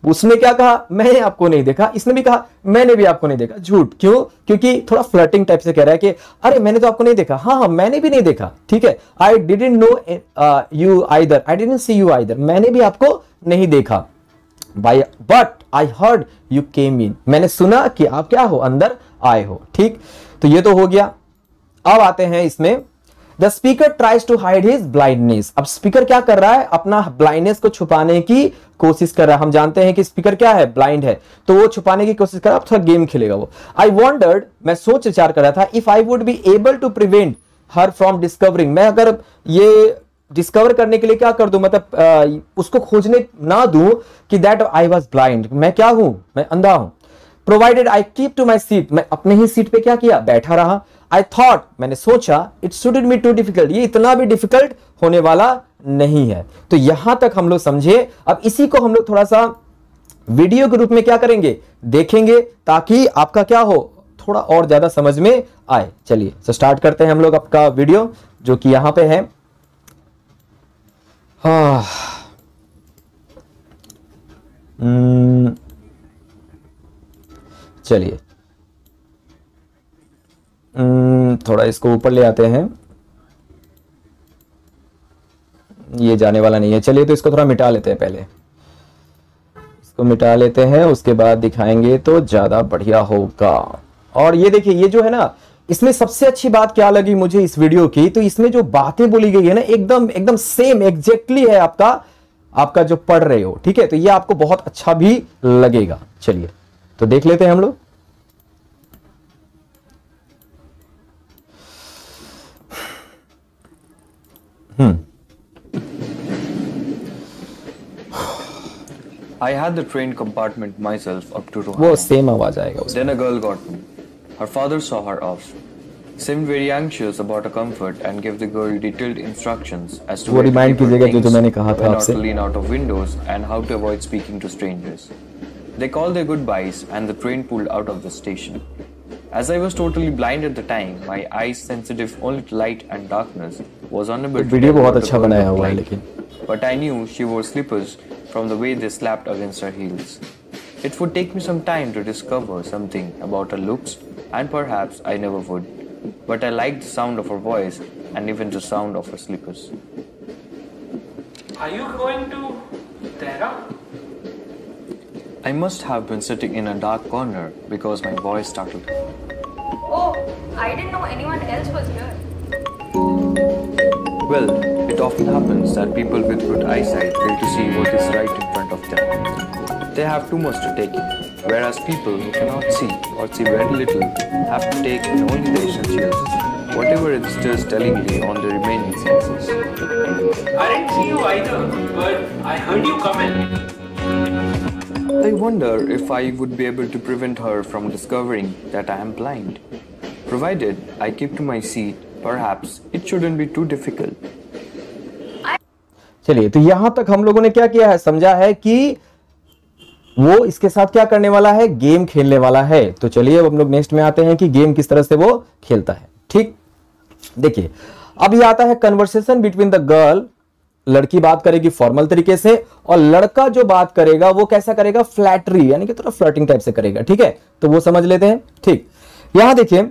उसने क्या कहा, मैंने आपको नहीं देखा, इसने भी कहा मैंने भी आपको नहीं देखा। झूठ, क्यों, क्योंकि थोड़ा फ्लर्टिंग टाइप से कह रहा है कि अरे मैंने तो आपको नहीं देखा, हाँ हाँ मैंने भी नहीं देखा, ठीक है, I didn't know you either, I didn't see you either, मैंने भी आपको नहीं देखा। But I heard you came in, मैंने सुना कि आप क्या हो, अंदर आए हो। ठीक, तो ये तो हो गया। अब आते हैं इसमें, the speaker tries to hide his blindness. अब स्पीकर क्या कर रहा है, अपना ब्लाइंडनेस को छुपाने की कोशिश कर रहा है। हम जानते हैं कि स्पीकर क्या है, ब्लाइंड है, तो वो छुपाने की कोशिश कर रहा है। अब थोड़ा गेम खेलेगा वो। आई वॉन्डर्ड, मैं सोच विचार कर रहा था, if I would be able to prevent her from discovering, मैं अगर ये डिस्कवर करने के लिए क्या कर दूं, मतलब उसको खोजने ना दूं कि दैट आई वॉज ब्लाइंड, मैं क्या हूं, मैं अंधा हूं। Provided I keep to my seat, मैं अपने ही सीट पे क्या किया, बैठा रहा। आई थॉट, मैंने सोचा, it shouldn't be too difficult, ये इतना भी डिफिकल्ट होने वाला नहीं है। तो यहां तक हम लोग समझे। अब इसी को हम लोग थोड़ा सा वीडियो के रूप में क्या करेंगे, देखेंगे, ताकि आपका क्या हो, थोड़ा और ज्यादा समझ में आए। चलिए तो स्टार्ट करते हैं हम लोग आपका वीडियो, जो कि यहां पे है। हाँ, चलिए थोड़ा इसको ऊपर ले आते हैं, ये जाने वाला नहीं है। चलिए तो इसको थोड़ा मिटा लेते हैं, पहले इसको मिटा लेते हैं, उसके बाद दिखाएंगे तो ज्यादा बढ़िया होगा। और ये देखिए, ये जो है ना, इसमें सबसे अच्छी बात क्या लगी मुझे इस वीडियो की, तो इसमें जो बातें बोली गई है ना, एकदम एकदम सेम एग्जैक्टली है आपका जो पढ़ रहे हो। ठीक है, तो ये आपको बहुत अच्छा भी लगेगा। चलिए तो देख लेते हैं हम लोग। I had the train compartment myself up to वो Rohana. सेम आवाज आएगा उसमें। Then a girl got me. Her father saw her off. Seemed very anxious about her comfort and gave the girl detailed instructions as to वो where to remind keep her कीजिएगा जो मैंने कहा things, था when not आपसे। to lean out of windows, and how to avoid speaking to strangers. They called their goodbyes and the train pulled out of the station. As I was totally blind at the time, my eyes sensitive only to light and darkness, was unable to video tell बहुत what the अच्छा girl बनाया looked हुआ है, like. लेकिन But I knew she wore slippers from the way they slapped against her heels. It would take me some time to discover something about her looks, and perhaps I never would. But I liked the sound of her voice and even the sound of her slippers. Are you going to Tehra? I must have been sitting in a dark corner because my voice startled her. Oh, I didn't know anyone else was here. Well, it often happens that people with good eyesight fail to see what is right in front of them. They have too much to take in, whereas people who cannot see or see very little have to take in only the essentials, whatever registers tellingly on the remaining senses. I didn't see you either, but I heard you come in. I wonder if I would be able to prevent her from discovering that I am blind. Provided I keep to my seat, perhaps it shouldn't be too difficult. चलिए, तो यहां तक हम लोगों ने क्या किया है, समझा है कि वो इसके साथ क्या करने वाला है, गेम खेलने वाला है। तो चलिए अब हम लोग नेक्स्ट में आते हैं कि गेम किस तरह से वो खेलता है। ठीक, देखिए अब ये आता है कन्वर्सेशन बिटवीन द गर्ल। लड़की बात करेगी फॉर्मल तरीके से और लड़का जो बात करेगा वो कैसा करेगा, फ्लैटरी यानी कि थोड़ा फ्लर्टिंग टाइप से करेगा। ठीक है, तो वो समझ लेते हैं। ठीक, यहां देखिए,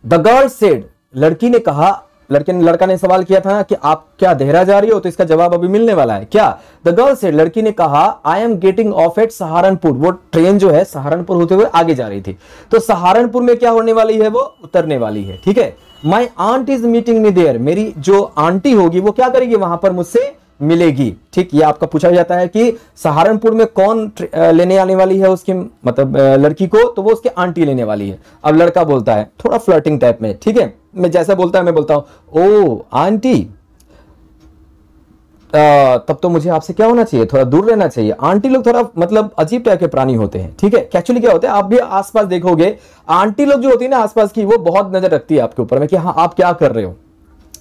द गर्ल सेड, लड़की ने कहा, लड़का ने सवाल किया था कि आप क्या देहरा जा रही हो, तो इसका जवाब अभी मिलने वाला है। क्या, द गर्ल सेड, लड़की ने कहा, I am getting off at Saharanpur. वो ट्रेन जो है सहारनपुर होते हुए आगे जा रही थी, तो सहारनपुर में क्या होने वाली है, वो उतरने वाली है। ठीक है, my aunt is meeting me there, मेरी जो आंटी होगी वो क्या करेगी, वहां पर मुझसे मिलेगी। ठीक, ये आपका पूछा जाता है कि सहारनपुर में कौन लेने आने वाली है उसकी, मतलब लड़की को, तो वो उसके आंटी लेने वाली है। अब लड़का बोलता है थोड़ा फ्लर्टिंग टाइप में। ठीक है, मैं जैसा बोलता है मैं बोलता हूं, ओ आंटी, तब तो मुझे आपसे क्या होना चाहिए, थोड़ा दूर रहना चाहिए। आंटी लोग थोड़ा मतलब अजीब टाइप के प्राणी होते हैं। ठीक है, एक्चुअली क्या होता है, आप भी आसपास देखोगे आंटी लोग जो होती है ना आसपास की, वो बहुत नजर रखती है आपके ऊपर में कि हाँ आप क्या कर रहे हो,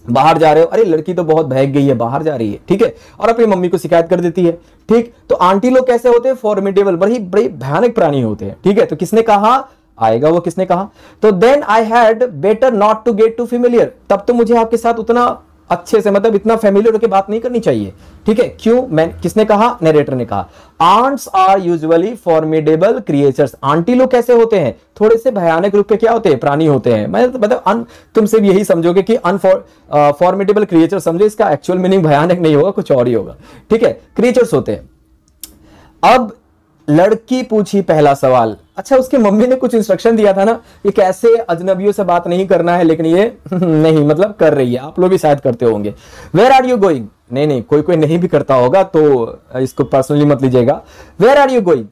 बाहर जा रहे हो, अरे लड़की तो बहुत बहक गई है, बाहर जा रही है। ठीक है, और अपनी मम्मी को शिकायत कर देती है। ठीक, तो आंटी लोग कैसे होते हैं, फॉर्मिडेबल, बड़ी बड़ी भयानक प्राणी होते हैं। ठीक है, तो किसने कहा आएगा, वो किसने कहा, तो then I had better not to get too familiar, तब तो मुझे आपके साथ उतना अच्छे से, मतलब इतना फेमिलियर होकर बात नहीं करनी चाहिए। ठीक है, क्यों, मैं, किसने कहा, नरेटर ने कहा। Aunts are usually formidable creatures, aunty लोग कैसे होते हैं, थोड़े से भयानक रूप के क्या होते हैं, प्राणी होते हैं। मतलब तुम सिर्फ यही समझोगे कि फॉर्मिडेबल क्रिएचर समझो, इसका एक्चुअल मीनिंग भयानक नहीं होगा, कुछ और ही होगा। ठीक है, क्रिएचर्स होते हैं। अब लड़की पूछी पहला सवाल, अच्छा उसकी मम्मी ने कुछ इंस्ट्रक्शन दिया था ना कि कैसे अजनबियों से बात नहीं करना है, लेकिन ये नहीं, मतलब कर रही है, आप लोग भी शायद करते होंगे। वेयर आर यू गोइंग, नहीं, कोई नहीं भी करता होगा तो इसको पर्सनली मत लीजिएगा। Where are you going,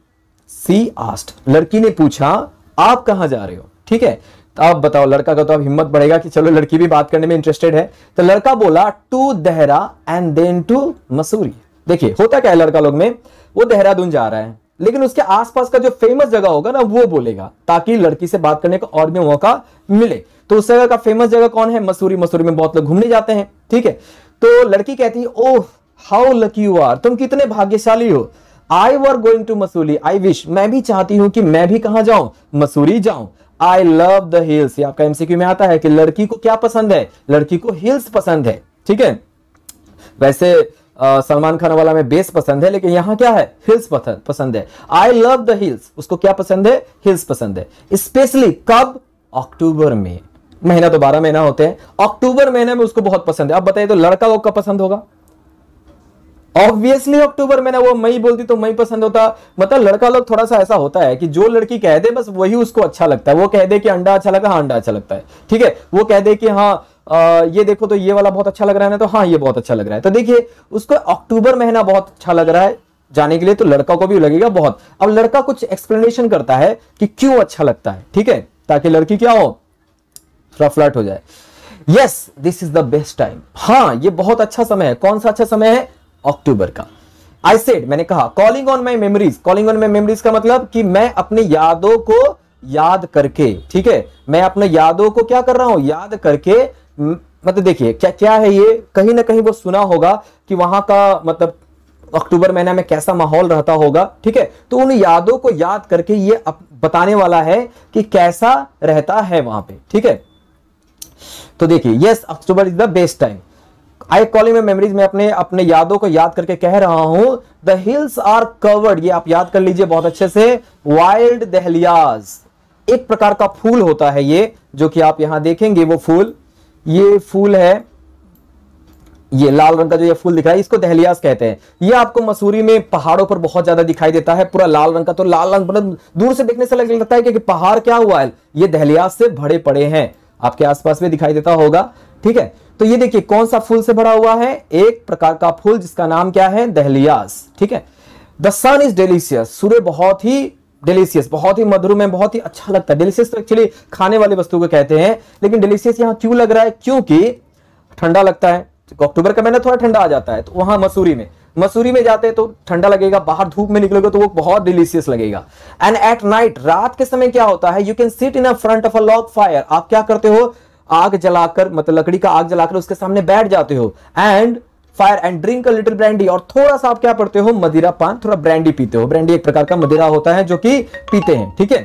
she asked, लड़की ने पूछा आप कहां जा रहे हो। ठीक है, तो आप बताओ, लड़का का तो अब हिम्मत बढ़ेगा कि चलो लड़की भी बात करने में इंटरेस्टेड है। तो लड़का बोला to Dehra and then to Mussoorie. देखिए होता क्या है लड़का लोग में, वो देहरादून जा रहा है, लेकिन उसके आसपास का जो फेमस जगह होगा ना वो बोलेगा, ताकि लड़की से बात करने का और भी मौका मिले। तो उस जगह का फेमस जगह कौन है, मसूरी। मसूरी में बहुत लोग घूमने जाते हैं। ठीक है, तो लड़की कहती है oh how lucky you are, तुम कितने भाग्यशाली हो। I were going to Mussoorie, I wish, मैं भी चाहती हूं कि मैं भी कहां जाऊं, मसूरी जाऊं। आई लव द हिल्स, ये आपका एमसीक्यू में आता है कि लड़की को क्या पसंद है, लड़की को हिल्स पसंद है। ठीक है, वैसे सलमान खान वाला में बेस पसंद है, लेकिन यहां क्या है, हिल्स पसंद है। आई लव द हिल्स, उसको क्या पसंद है, हिल्स पसंद है। स्पेशली कब, अक्टूबर में, महीना तो 12 महीना होते हैं, अक्टूबर महीने में उसको बहुत पसंद है। अब बताइए तो लड़का को कब पसंद होगा, ऑब्वियसली अक्टूबर महीना। वो मई बोलती तो मई पसंद होता। मतलब लड़का लोग थोड़ा सा ऐसा होता है कि जो लड़की कह दे बस वही उसको अच्छा लगता है। वो कह दे कि अंडा अच्छा लगता है, हाँ अंडा अच्छा लगता है। ठीक है, वो कह दे कि हाँ ये देखो तो ये वाला बहुत अच्छा लग रहा है ना, तो हाँ ये बहुत अच्छा लग रहा है। तो देखिए उसको अक्टूबर महीना बहुत अच्छा लग रहा है जाने के लिए, तो लड़का को भी लगेगा बहुत। अब लड़का कुछ एक्सप्लेनेशन करता है कि क्यों अच्छा लगता है। ठीक है, ताकि लड़की क्या हो, थोड़ा फ्लर्ट हो जाए। Yes this is the best time, हाँ ये बहुत अच्छा समय है। कौन सा अच्छा समय है, अक्टूबर का। आई सेड, मैंने कहा, calling on my memories. Calling on my memories का मतलब कि मैं अपनी यादों को याद करके, ठीक है, मैं अपने यादों को क्या कर रहा हूं, याद करके। मतलब देखिए क्या क्या है ये, कहीं ना कहीं वो सुना होगा कि वहां का मतलब अक्टूबर महीना में कैसा माहौल रहता होगा। ठीक है, तो उन यादों को याद करके ये बताने वाला है कि कैसा रहता है वहां पे। ठीक है, तो देखिए yes October is the best time. I calling my memories, मैं अपने यादों को याद करके कह रहा हूं। द हिल्स आर कवर्ड, ये आप याद कर लीजिए बहुत अच्छे से। वाइल्ड दहलियाज, एक प्रकार का फूल होता है ये, जो कि आप यहां देखेंगे वो फूल, ये फूल है, ये लाल रंग का जो ये फूल दिख रहा है इसको दहलियाज कहते हैं। ये आपको मसूरी में पहाड़ों पर बहुत ज्यादा दिखाई देता है, पूरा लाल रंग का। तो लाल रंग मतलब दूर से देखने से लगता है कि पहाड़ क्या हुआ है, ये दहलियाज से भरे पड़े हैं। आपके आसपास में दिखाई देता होगा। ठीक है, तो ये देखिए कौन सा फूल से भरा हुआ है, एक प्रकार का फूल जिसका नाम क्या है, दहलियाज। ठीक है, द सन इज डेलिशियस, सूर्य बहुत ही डिलीशियस, बहुत ही मधुर में, बहुत ही अच्छा लगता है। डिलीशियस तो एक्चुअली खाने वाली वस्तु को कहते हैं, लेकिन डिलीशियस यहां क्यों लग रहा है, क्योंकि ठंडा लगता है। अक्टूबर का महीना थोड़ा ठंडा आ जाता है, तो वहां मसूरी में जाते हैं तो ठंडा लगेगा, बाहर धूप में निकलोगे तो वो बहुत डिलीशियस लगेगा। एंड एट नाइट, रात के समय क्या होता है, you can sit in front of a log fire, आप क्या करते हो, आग जलाकर, मतलब लकड़ी का आग जलाकर उसके सामने बैठ जाते हो। And fire and drink a little brandy, और थोड़ा सा आप क्या पढ़ते हो, मदिरा पान, थोड़ा ब्रांडी पीते हो। ब्रांडी एक प्रकार का मदिरा होता है जो कि पीते हैं, ठीक है।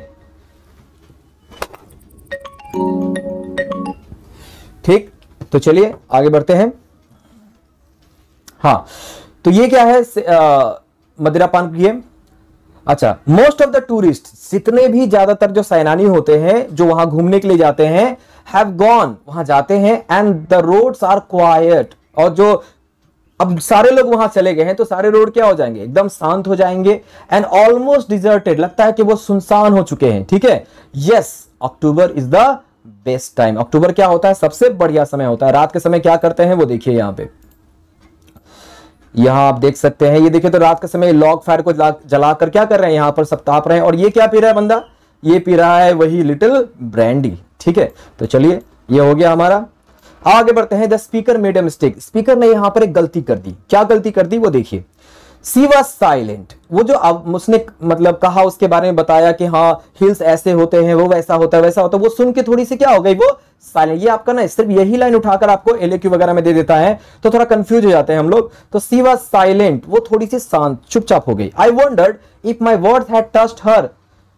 ठीक, तो चलिए आगे बढ़ते हैं। हाँ, तो ये क्या है, मदिरा पान पिए। अच्छा, मोस्ट ऑफ द टूरिस्ट, जितने भी ज्यादातर जो सैलानी होते हैं जो वहां घूमने के लिए जाते हैं, हैव गॉन, वहां जाते हैं, and the roads are quiet, और जो अब सारे लोग वहां चले गए हैं तो सारे रोड क्या हो जाएंगे, एकदम शांत हो जाएंगे, एंड ऑलमोस्ट डिजर्टेड, लगता है कि वो सुनसान हो चुके हैं, ठीक है। Yes, October is the best time. अक्टूबर क्या होता है, सबसे बढ़िया समय होता है। रात के समय क्या करते हैं वो देखिए, यहां पे यहां आप देख सकते हैं, ये देखिए तो रात के समय लॉग फायर को जलाकर क्या कर रहे हैं, यहां पर सब ताप रहे हैं, और ये क्या पी रहा है बंदा, ये पी रहा है वही लिटिल ब्रांडी, ठीक है। तो चलिए, ये हो गया हमारा। आगे बढ़ते हैं। The speaker made a mistake, speaker ने यहां पर एक गलती कर दी। क्या गलती कर दी वो देखिए। सी वॉज साइलेंट, वो जो अब उसने मतलब कहा, उसके बारे में बताया कि हाँ हिल्स ऐसे होते हैं, वो वैसा होता है, वैसा होता है, वो सुन के थोड़ी सी क्या हो गई, वो साइलेंट। ये आपका ना सिर्फ यही लाइन उठाकर आपको एलएक्यू वगैरह में दे देता है तो थोड़ा कंफ्यूज हो जाते हैं हम लोग। तो सी वॉज साइलेंट, वो थोड़ी सी शांत, चुपचाप हो गई। आई wandered if my words had touched हर,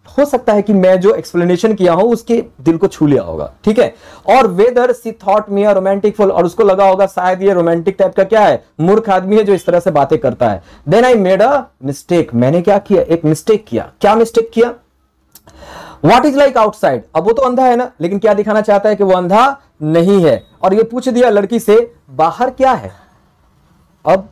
हो सकता है कि मैं जो एक्सप्लेनेशन किया हूं उसके दिल को छू लिया होगा, ठीक है। और weather C thought me a romantic full, और उसको लगा होगा शायद ये रोमांटिक टाइप का क्या है, मूर्ख आदमी है जो इस तरह से बातें करता है। Then I made a mistake, मैंने क्या किया, एक मिस्टेक किया। क्या मिस्टेक किया, व्हाट इज लाइक आउटसाइड, अब वो तो अंधा है ना, लेकिन क्या दिखाना चाहता है कि वो अंधा नहीं है, और ये पूछ दिया लड़की से बाहर क्या है। अब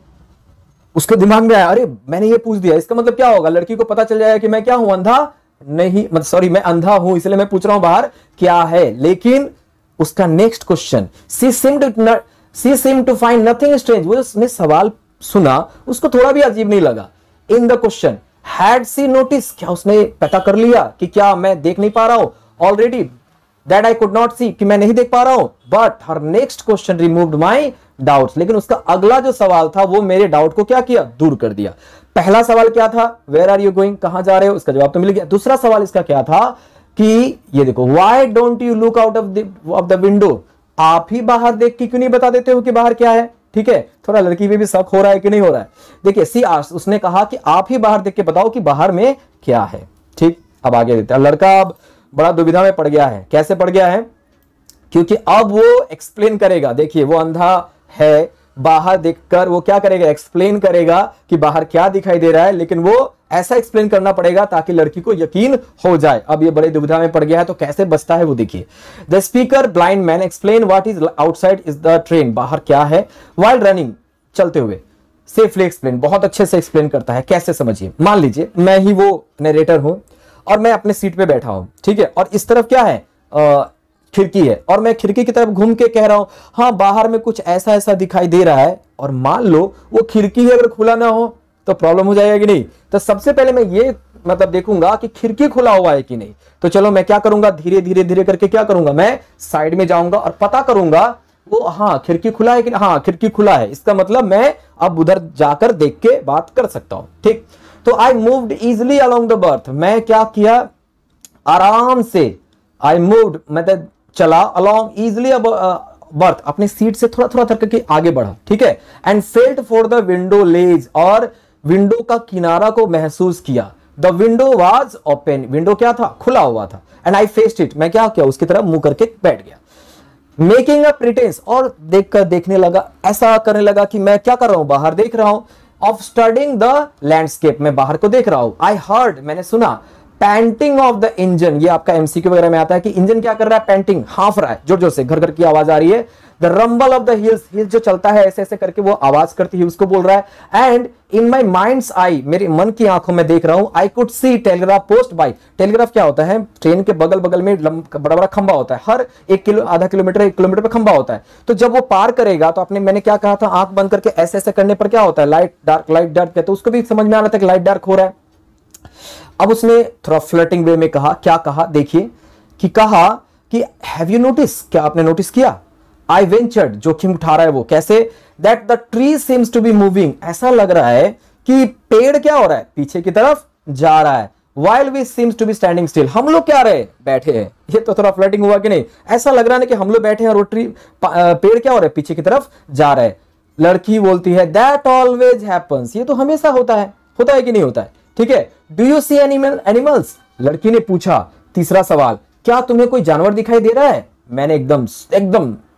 उसके दिमाग में आया, अरे मैंने ये पूछ दिया, इसका मतलब क्या होगा, लड़की को पता चल जाएगा कि मैं क्या हूं, अंधा नहीं, मतलब सॉरी मैं अंधा हूं, इसलिए मैं पूछ रहा हूं बाहर क्या है। लेकिन उसका next question, she seemed to find nothing strange, वो उसने सवाल सुना उसको थोड़ा भी अजीब नहीं लगा। In the question had she notice, क्या उसने पता कर लिया कि क्या मैं देख नहीं पा रहा हूं, already that I could not see, कि मैं नहीं देख पा रहा हूं। But her next question removed my doubts, लेकिन उसका अगला जो सवाल था वो मेरे डाउट को क्या किया, दूर कर दिया। पहला सवाल क्या था, वेयर आर यू गोइंग, कहां जा रहे हो, उसका जवाब तो मिल गया। दूसरा सवाल इसका क्या था कि ये देखो, why don't you look out of the window, आप ही बाहर देख के क्यों नहीं बता देते हो कि बाहर क्या है, ठीक है। थोड़ा लड़की पे भी शक हो रहा है कि नहीं हो रहा है। देखिए सी आस्क्ड, उसने कहा कि आप ही बाहर देख के बताओ कि बाहर में क्या है, ठीक। अब आगे देते हैं। लड़का अब बड़ा दुविधा में पड़ गया है। कैसे पड़ गया है, क्योंकि अब वो एक्सप्लेन करेगा। देखिए वो अंधा है, बाहर देखकर वो क्या करेगा, एक्सप्लेन करेगा कि बाहर क्या दिखाई दे रहा है, लेकिन वो ऐसा एक्सप्लेन करना पड़ेगा ताकि लड़की को यकीन हो जाए। अब ये बड़े दुविधा में पड़ गया है, तो कैसे बचता है वो देखिए। The speaker blind man explain what is outside is the train, बाहर क्या है, व्हाइल रनिंग, चलते हुए, सेफली एक्सप्लेन, बहुत अच्छे से एक्सप्लेन करता है। कैसे समझिए, मान लीजिए मैं ही वो नरेटर हूं और मैं अपने सीट पे बैठा हूं, ठीक है, और इस तरफ क्या है, खिड़की है, और मैं खिड़की की तरफ घूम के कह रहा हूं हाँ बाहर में कुछ ऐसा ऐसा दिखाई दे रहा है, और मान लो वो खिड़की अगर खुला ना हो तो प्रॉब्लम हो जाएगा कि नहीं। तो सबसे पहले मैं ये मतलब देखूंगा कि खिड़की खुला हुआ है कि नहीं। तो चलो मैं क्या करूंगा, धीरे धीरे धीरे करके क्या करूंगा, मैं साइड में जाऊंगा और पता करूंगा वो हाँ खिड़की खुला है कि हाँ खिड़की खुला है, इसका मतलब मैं अब उधर जाकर देख के बात कर सकता हूं, ठीक। तो I moved easily along the berth, मैं क्या किया, आराम से, आई मूव्ड मतलब चला, अलोंग इजिली बर्थ, अपनी सीट से थोड़ा थोड़ा करके आगे बढ़ा, ठीक है। And felt for the window ledge, और विंडो का किनारा को महसूस किया। The window was open, window क्या था, खुला हुआ था। एंड आई फेस्ड इट, मैं क्या किया, उसकी तरफ मुंह करके बैठ गया। मेकिंग अ प्रिटेंस, और देखने लगा, ऐसा करने लगा कि मैं क्या कर रहा हूं, बाहर देख रहा हूं। ऑफ स्टडिंग द लैंडस्केप, मैं बाहर को देख रहा हूं। आई हर्ड, मैंने सुना, पैंटिंग ऑफ द इंजन, ये आपका एमसीक्यू वगैरह में आता है कि इंजन क्या कर रहा है, पैंटिंग, हाफ रहा है, जोर जोर से, घर घर की आवाज आ रही है। The rumble of the hills, hills जो चलता है ऐसे ऐसे करके वो आवाज करती है, उसको बोल रहा है। एंड इन माई माइंड्स आई, मेरे मन की आंखों में देख रहा हूं, I could see telegraph posts by, telegraph क्या होता है, ट्रेन के बगल बगल में बड़ा बड़ा खंबा होता है, हर आधा किलोमीटर 1 किलोमीटर पे खंबा होता है। तो जब वो पार करेगा तो आपने, मैंने क्या कहा था, आंख बंद करके ऐसे ऐसे करने पर क्या होता है, लाइट डार्क, तो उसको भी समझ में आ रहा था कि लाइट डार्क हो रहा है। अब उसने थोड़ा फ्लर्टिंग वे में कहा, क्या कहा देखिए, कि कहा कि हैव यू नोटिस, क्या आपने नोटिस किया। आई वेंचर्ड, जोखिम उठा रहा है वो, कैसे, that the tree seems to be moving, ऐसा लग रहा है कि पेड़ क्या हो रहा है, पीछे की तरफ जा रहा है। while we seems to be standing still, हम लोग क्या रहे, बैठे हैं। ये तो थोड़ा फ्लर्टिंग हुआ कि नहीं, ऐसा लग रहा है कि हम लोग बैठे हैं और वो ट्री पेड़ क्या हो रहा है, पीछे की तरफ जा रहा है। लड़की बोलती है दैट ऑलवेज हैपन्स, ये तो हमेशा होता है कि नहीं होता है, ठीक है। डू यू सी एनिमल्स, लड़की ने पूछा। तीसरा सवाल, क्या तुम्हें कोई जानवर दिखाई दे रहा है? मैंने एकदम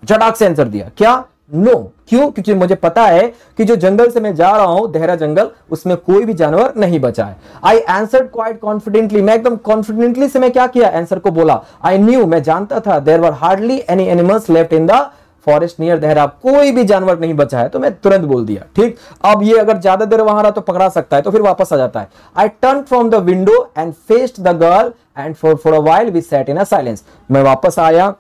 झटाक से आंसर दिया, क्या? नो। क्यों? क्योंकि मुझे पता है कि जो जंगल से मैं जा रहा हूं, देहरा जंगल, उसमें कोई भी जानवर नहीं बचा है। आई आंसर्ड क्वाइट कॉन्फिडेंटली, मैं एकदम कॉन्फिडेंटली से मैं क्या किया, आंसर को बोला। आई न्यू, मैं जानता था, there were hardly any animals left in the forest near Dehra, कोई भी जानवर नहीं बचा है, तो मैं तुरंत बोल दिया। ठीक, अब ये अगर ज्यादा देर वहां रहा तो पकड़ा सकता है, तो फिर वापस आ जाता है। I turn from the window and faced the girl and for a while we sat in a silence, मैं वापस आया,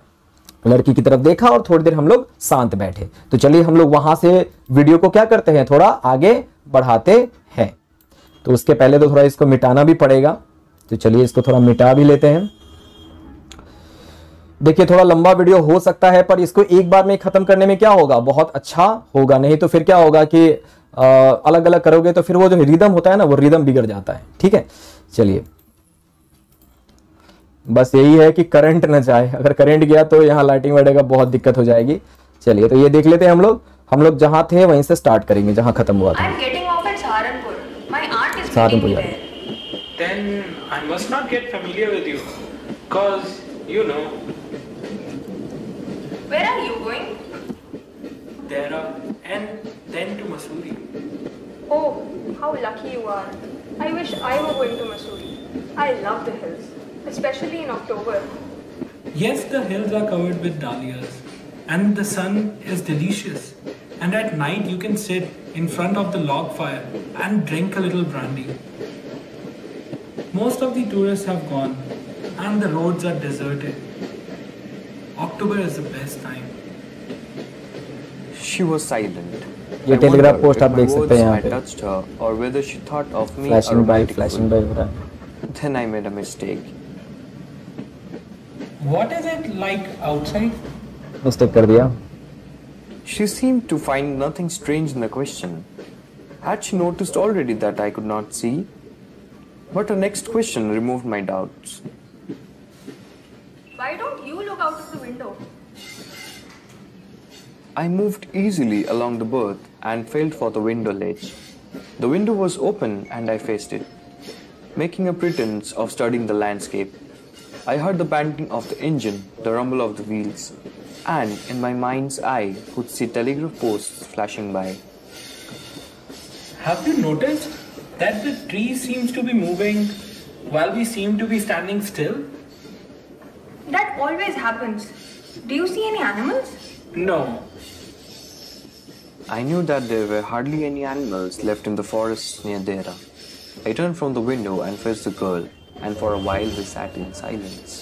लड़की की तरफ देखा और थोड़ी देर हम लोग शांत बैठे। तो चलिए हम लोग वहां से वीडियो को क्या करते हैं, थोड़ा आगे बढ़ाते हैं। तो उसके पहले तो थोड़ा इसको मिटाना भी पड़ेगा, तो चलिए इसको थोड़ा मिटा भी लेते हैं। देखिए थोड़ा लंबा वीडियो हो सकता है, पर इसको एक बार में खत्म करने में क्या होगा, बहुत अच्छा होगा। नहीं तो फिर क्या होगा कि अलग अलग करोगे तो फिर वो जो रिदम होता है ना, वो रिदम बिगड़ जाता है। ठीक है, चलिए बस यही है कि करंट न जाए, अगर करंट गया तो यहाँ लाइटिंग वाइटिंग का बहुत दिक्कत हो जाएगी। चलिए तो ये देख लेते हैं हम लोग जहां थे वहीं से स्टार्ट करेंगे, जहां खत्म हुआ था। I'm getting off at Saharanpur. My aunt is Saharanpur, meeting me yeah. there. Then I must not get familiar with you. Cause, you know, Where are you going? there are, and then to Missouri. Oh, how lucky you are. I wish I were going to Missouri. I love the hills, especially in October. Yes, the hills are covered with dahlias, and the sun is delicious. And at night, you can sit in front of the log fire and drink a little brandy. Most of the tourists have gone, and the roads are deserted. October is the best time. She was silent. ये I telegraph wondered post if आप my देख सकते words हैं यहाँ had पे, touched her or whether she thought of me a flashing by romantic flashing fool. By हो रहा है। Then I made a mistake. What is it like outside? Mistake कर दिया। She seemed to find nothing strange in the question. Had she noticed already that I could not see? But her next question removed my doubts. Why don't you look out of the window? I moved easily along the berth and felt for the window ledge. The window was open and I faced it, making a pretense of studying the landscape. I heard the panting of the engine, the rumble of the wheels, and in my mind's eye could see telegraph posts flashing by. Have you noticed that the tree seems to be moving while we seem to be standing still? That always happens. Do you see any animals? No. I knew that there were hardly any animals left in the forests near Dehra. I turned from the window and faced the girl, and for a while we sat in silence.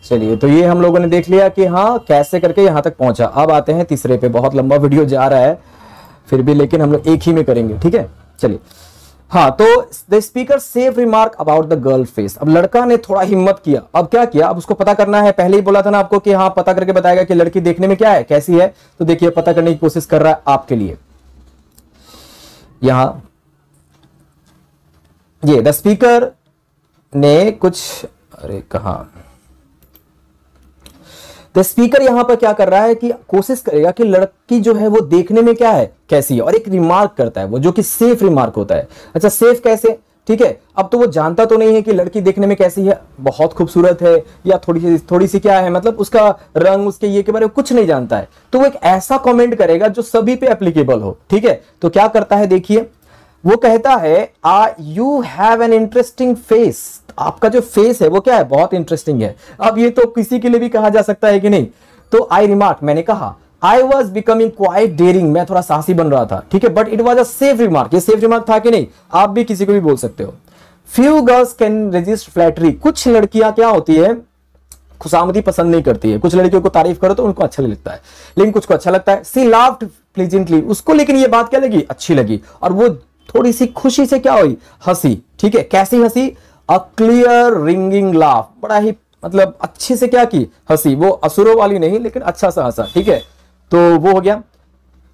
चलिए तो ये हम लोगों ने देख लिया कि हाँ कैसे करके यहाँ तक पहुंचा। अब आते हैं तीसरे पे, बहुत लंबा वीडियो जा रहा है फिर भी, लेकिन हम लोग एक ही में करेंगे। ठीक है, चलिए। हाँ, तो the speaker save remark about the girl face. अब लड़का ने थोड़ा हिम्मत किया, अब क्या किया, अब उसको पता करना है। पहले ही बोला था ना आपको कि हाँ पता करके बताएगा कि लड़की देखने में क्या है, कैसी है। तो देखिए पता करने की कोशिश कर रहा है आपके लिए। यहां ये द स्पीकर ने कुछ, अरे कहा, द स्पीकर यहां पर क्या कर रहा है कि कोशिश करेगा कि लड़की जो है वो देखने में क्या है, कैसी है, और एक रिमार्क करता है वो, जो कि सेफ रिमार्क होता है। अच्छा, सेफ कैसे? ठीक है, अब तो वो जानता तो नहीं है कि लड़की देखने में कैसी है, बहुत खूबसूरत है या थोड़ी सी क्या है, मतलब उसका रंग, उसके ये के बारे में कुछ नहीं जानता है। तो वो एक ऐसा कमेंट करेगा जो सभी पे एप्लीकेबल हो। ठीक है, तो क्या करता है देखिए, वो कहता है you have an interesting face. आपका जो फेस है वो क्या है, बहुत इंटरेस्टिंग है। अब ये तो किसी के लिए भी कहा जा सकता है कि नहीं। तो आई रिमार्क, मैंने कहा, I was becoming quite daring, मैं थोड़ा साहसी बन रहा था। ठीक है, but it was a safe remark. ये सेफ रिमार्क था कि नहीं, आप भी किसी को भी बोल सकते हो। Few girls can resist flattery. कुछ लड़कियां क्या होती है, खुशामदी पसंद नहीं करती है। कुछ लड़कियों को तारीफ करो तो उनको अच्छा नहीं लगता है, लेकिन कुछ को अच्छा लगता है। सी लाफ्ड प्लीजेंटली, उसको लेकिन ये बात क्या लगी, अच्छी लगी, और वो थोड़ी सी खुशी से क्या हुई, हंसी। ठीक है, कैसी हंसी, अ क्लियर रिंगिंग लाफ, बड़ा ही मतलब अच्छे से क्या की, हंसी। वो असुरों वाली नहीं, लेकिन अच्छा सा हंसा। ठीक है, तो वो हो गया।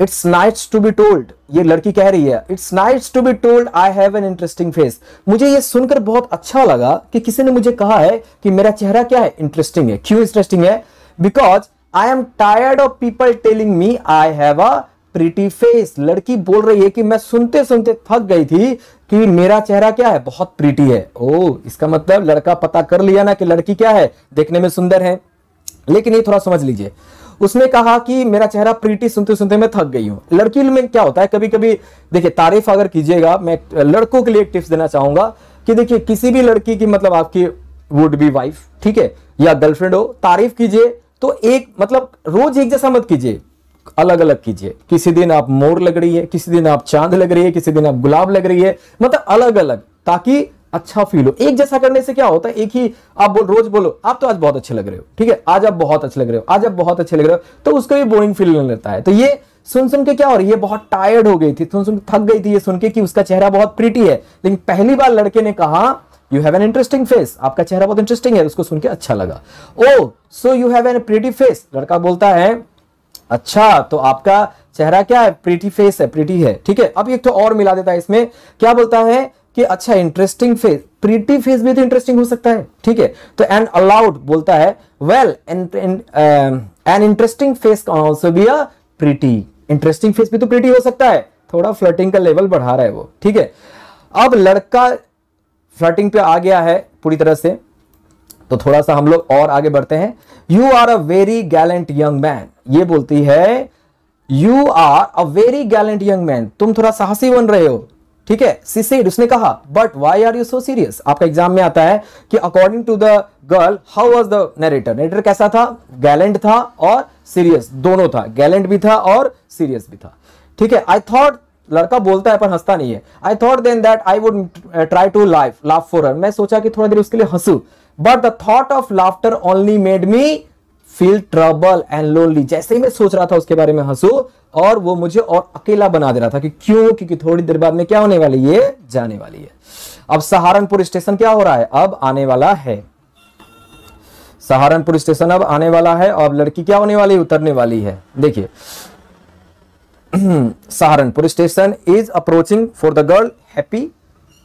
It's nice to be told, ये लड़की कह रही है, it's nice to be told I have an interesting face. मुझे ये सुनकर बहुत अच्छा लगा कि किसी ने मुझे कहा है कि मेरा चेहरा क्या है, इंटरेस्टिंग है। क्यों इंटरेस्टिंग है? Because I am tired of people telling me I have a pretty face. लड़की बोल रही है कि मैं सुनते सुनते थक गई थी कि मेरा चेहरा क्या है, बहुत प्रीटी है। ओ, इसका मतलब लड़का पता कर लिया ना कि लड़की क्या है, देखने में सुंदर है। लेकिन ये थोड़ा समझ लीजिए, उसने कहा कि मेरा चेहरा प्रीटी, सुनते सुनते मैं थक गई हूं। लड़की में क्या होता है, कभी कभी देखिए, तारीफ अगर कीजिएगा, मैं लड़कों के लिए एक टिप्स देना चाहूंगा कि देखिए, किसी भी लड़की की मतलब आपकी वुड बी वाइफ, ठीक है, या गर्लफ्रेंड हो, तारीफ कीजिए तो एक मतलब रोज एक जैसा मत कीजिए, अलग अलग कीजिए। किसी दिन आप मोर लग रही है, किसी दिन आप चांद लग रही है, किसी दिन आप गुलाब लग रही है, मतलब अलग अलग, ताकि अच्छा फील हो। एक जैसा करने से क्या होता है, एक ही आप रोज बोलो आप तो आज बहुत अच्छे लग रहे हो, ठीक है, आज आप बहुत अच्छे लग रहे हो, आज आप बहुत अच्छे लग रहे हो, तो उसको भी बोरिंग फील नहीं लगता है। तो ये सुन सुन के क्या हो रही है, बहुत टायर्ड हो गई थी, सुन सुन थक गई थी ये सुन के कि उसका चेहरा बहुत प्रीटी है। लेकिन पहली बार लड़के ने कहा you have an interesting face, आपका चेहरा बहुत इंटरेस्टिंग है, उसको सुन के अच्छा लगा। Oh so you have an pretty face, लड़का बोलता है अच्छा तो आपका चेहरा क्या है, प्रीटी फेस है, प्रीटी है, ठीक है। अब एक तो और मिला देता है इसमें, क्या बोलता है कि अच्छा इंटरेस्टिंग फेस, प्रीटी फेस भी तो इंटरेस्टिंग हो सकता है, ठीक है। तो एंड अलाउड बोलता है well N interesting face can also be a pretty, interesting face भी तो प्रीटी हो सकता है। थोड़ा फ्लर्टिंग का लेवल बढ़ा रहा है वो, ठीक है। अब लड़का फ्लर्टिंग पे आ गया है पूरी तरह से, तो थोड़ा सा हम लोग और आगे बढ़ते हैं। You are a very gallant young man, ये बोलती है you are a very gallant young man, तुम थोड़ा साहसी बन रहे हो, ठीक है। सी सेड, उसने कहा but why are you so serious, आपका एग्जाम में आता है कि according to the girl how was the narrator, narrator कैसा था, गैलेंट था और सीरियस दोनों था, गैलेंट भी था और सीरियस भी था, ठीक है। आई थॉट, लड़का बोलता है पर हंसता नहीं है, I thought then that I would try to laugh for her, मैं सोचा कि थोड़ा देर उसके लिए हंसू, but the thought of laughter only made me feel trouble and lonely, जैसे ही मैं सोच रहा था उसके बारे में हंसू, और वो मुझे और अकेला बना दे रहा था कि क्यों, क्योंकि थोड़ी देर बाद में क्या होने वाली है, ये जाने वाली है। अब सहारनपुर स्टेशन क्या हो रहा है, अब आने वाला है, सहारनपुर स्टेशन अब आने वाला है, और लड़की क्या होने वाली है, उतरने वाली है। देखिए Saharanpur station is approaching for the girl, happy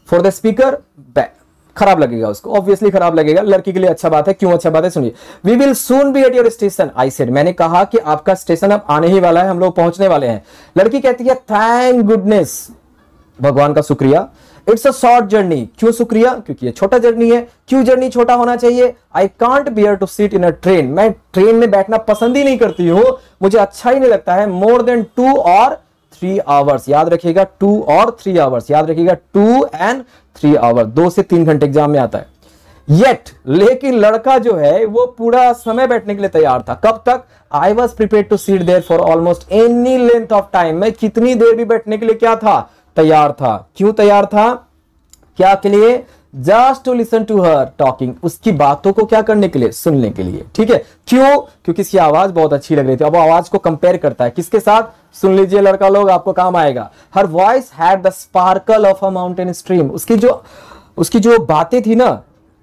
for the speaker bad, खराब लगेगा उसको, ऑब्वियसली खराब लगेगा, लड़की के लिए अच्छा बात है, क्यों अच्छा बात है सुनिए। We will soon be at your station, I said, मैंने कहा कि आपका स्टेशन अब आने ही वाला है, हम लोग पहुंचने वाले हैं। लड़की कहती है थैंक गुडनेस, भगवान का शुक्रिया, इट्स अ शॉर्ट जर्नी, क्यों शुक्रिया, क्योंकि ये छोटा जर्नी है। क्यों जर्नी छोटा होना चाहिए, I can't bear to sit in a train, मैं ट्रेन में बैठना पसंद ही नहीं करती हूं, मुझे अच्छा ही नहीं लगता है, मोर देन 2 और 3 आवर्स, याद रखिएगा 2 और 3 आवर्स, याद रखिएगा 2 and 3 आवर, 2 से 3 घंटे एग्जाम में आता है। येट, लेकिन लड़का जो है वो पूरा समय बैठने के लिए तैयार था, कब तक, I was prepare to sit there for almost any length of time, मैं कितनी देर भी बैठने के लिए क्या था, तैयार था। क्यों तैयार था, क्या के लिए, just to listen to her talking, उसकी बातों को क्या करने के लिए, सुनने के लिए, ठीक है। क्यों, क्योंकि इसकी आवाज बहुत अच्छी लग रही थी। अब आवाज को कंपेयर करता है किसके साथ, सुन लीजिए लड़का लोग, आपको काम आएगा। हर voice had the sparkle of a mountain stream, उसकी जो बातें थी ना,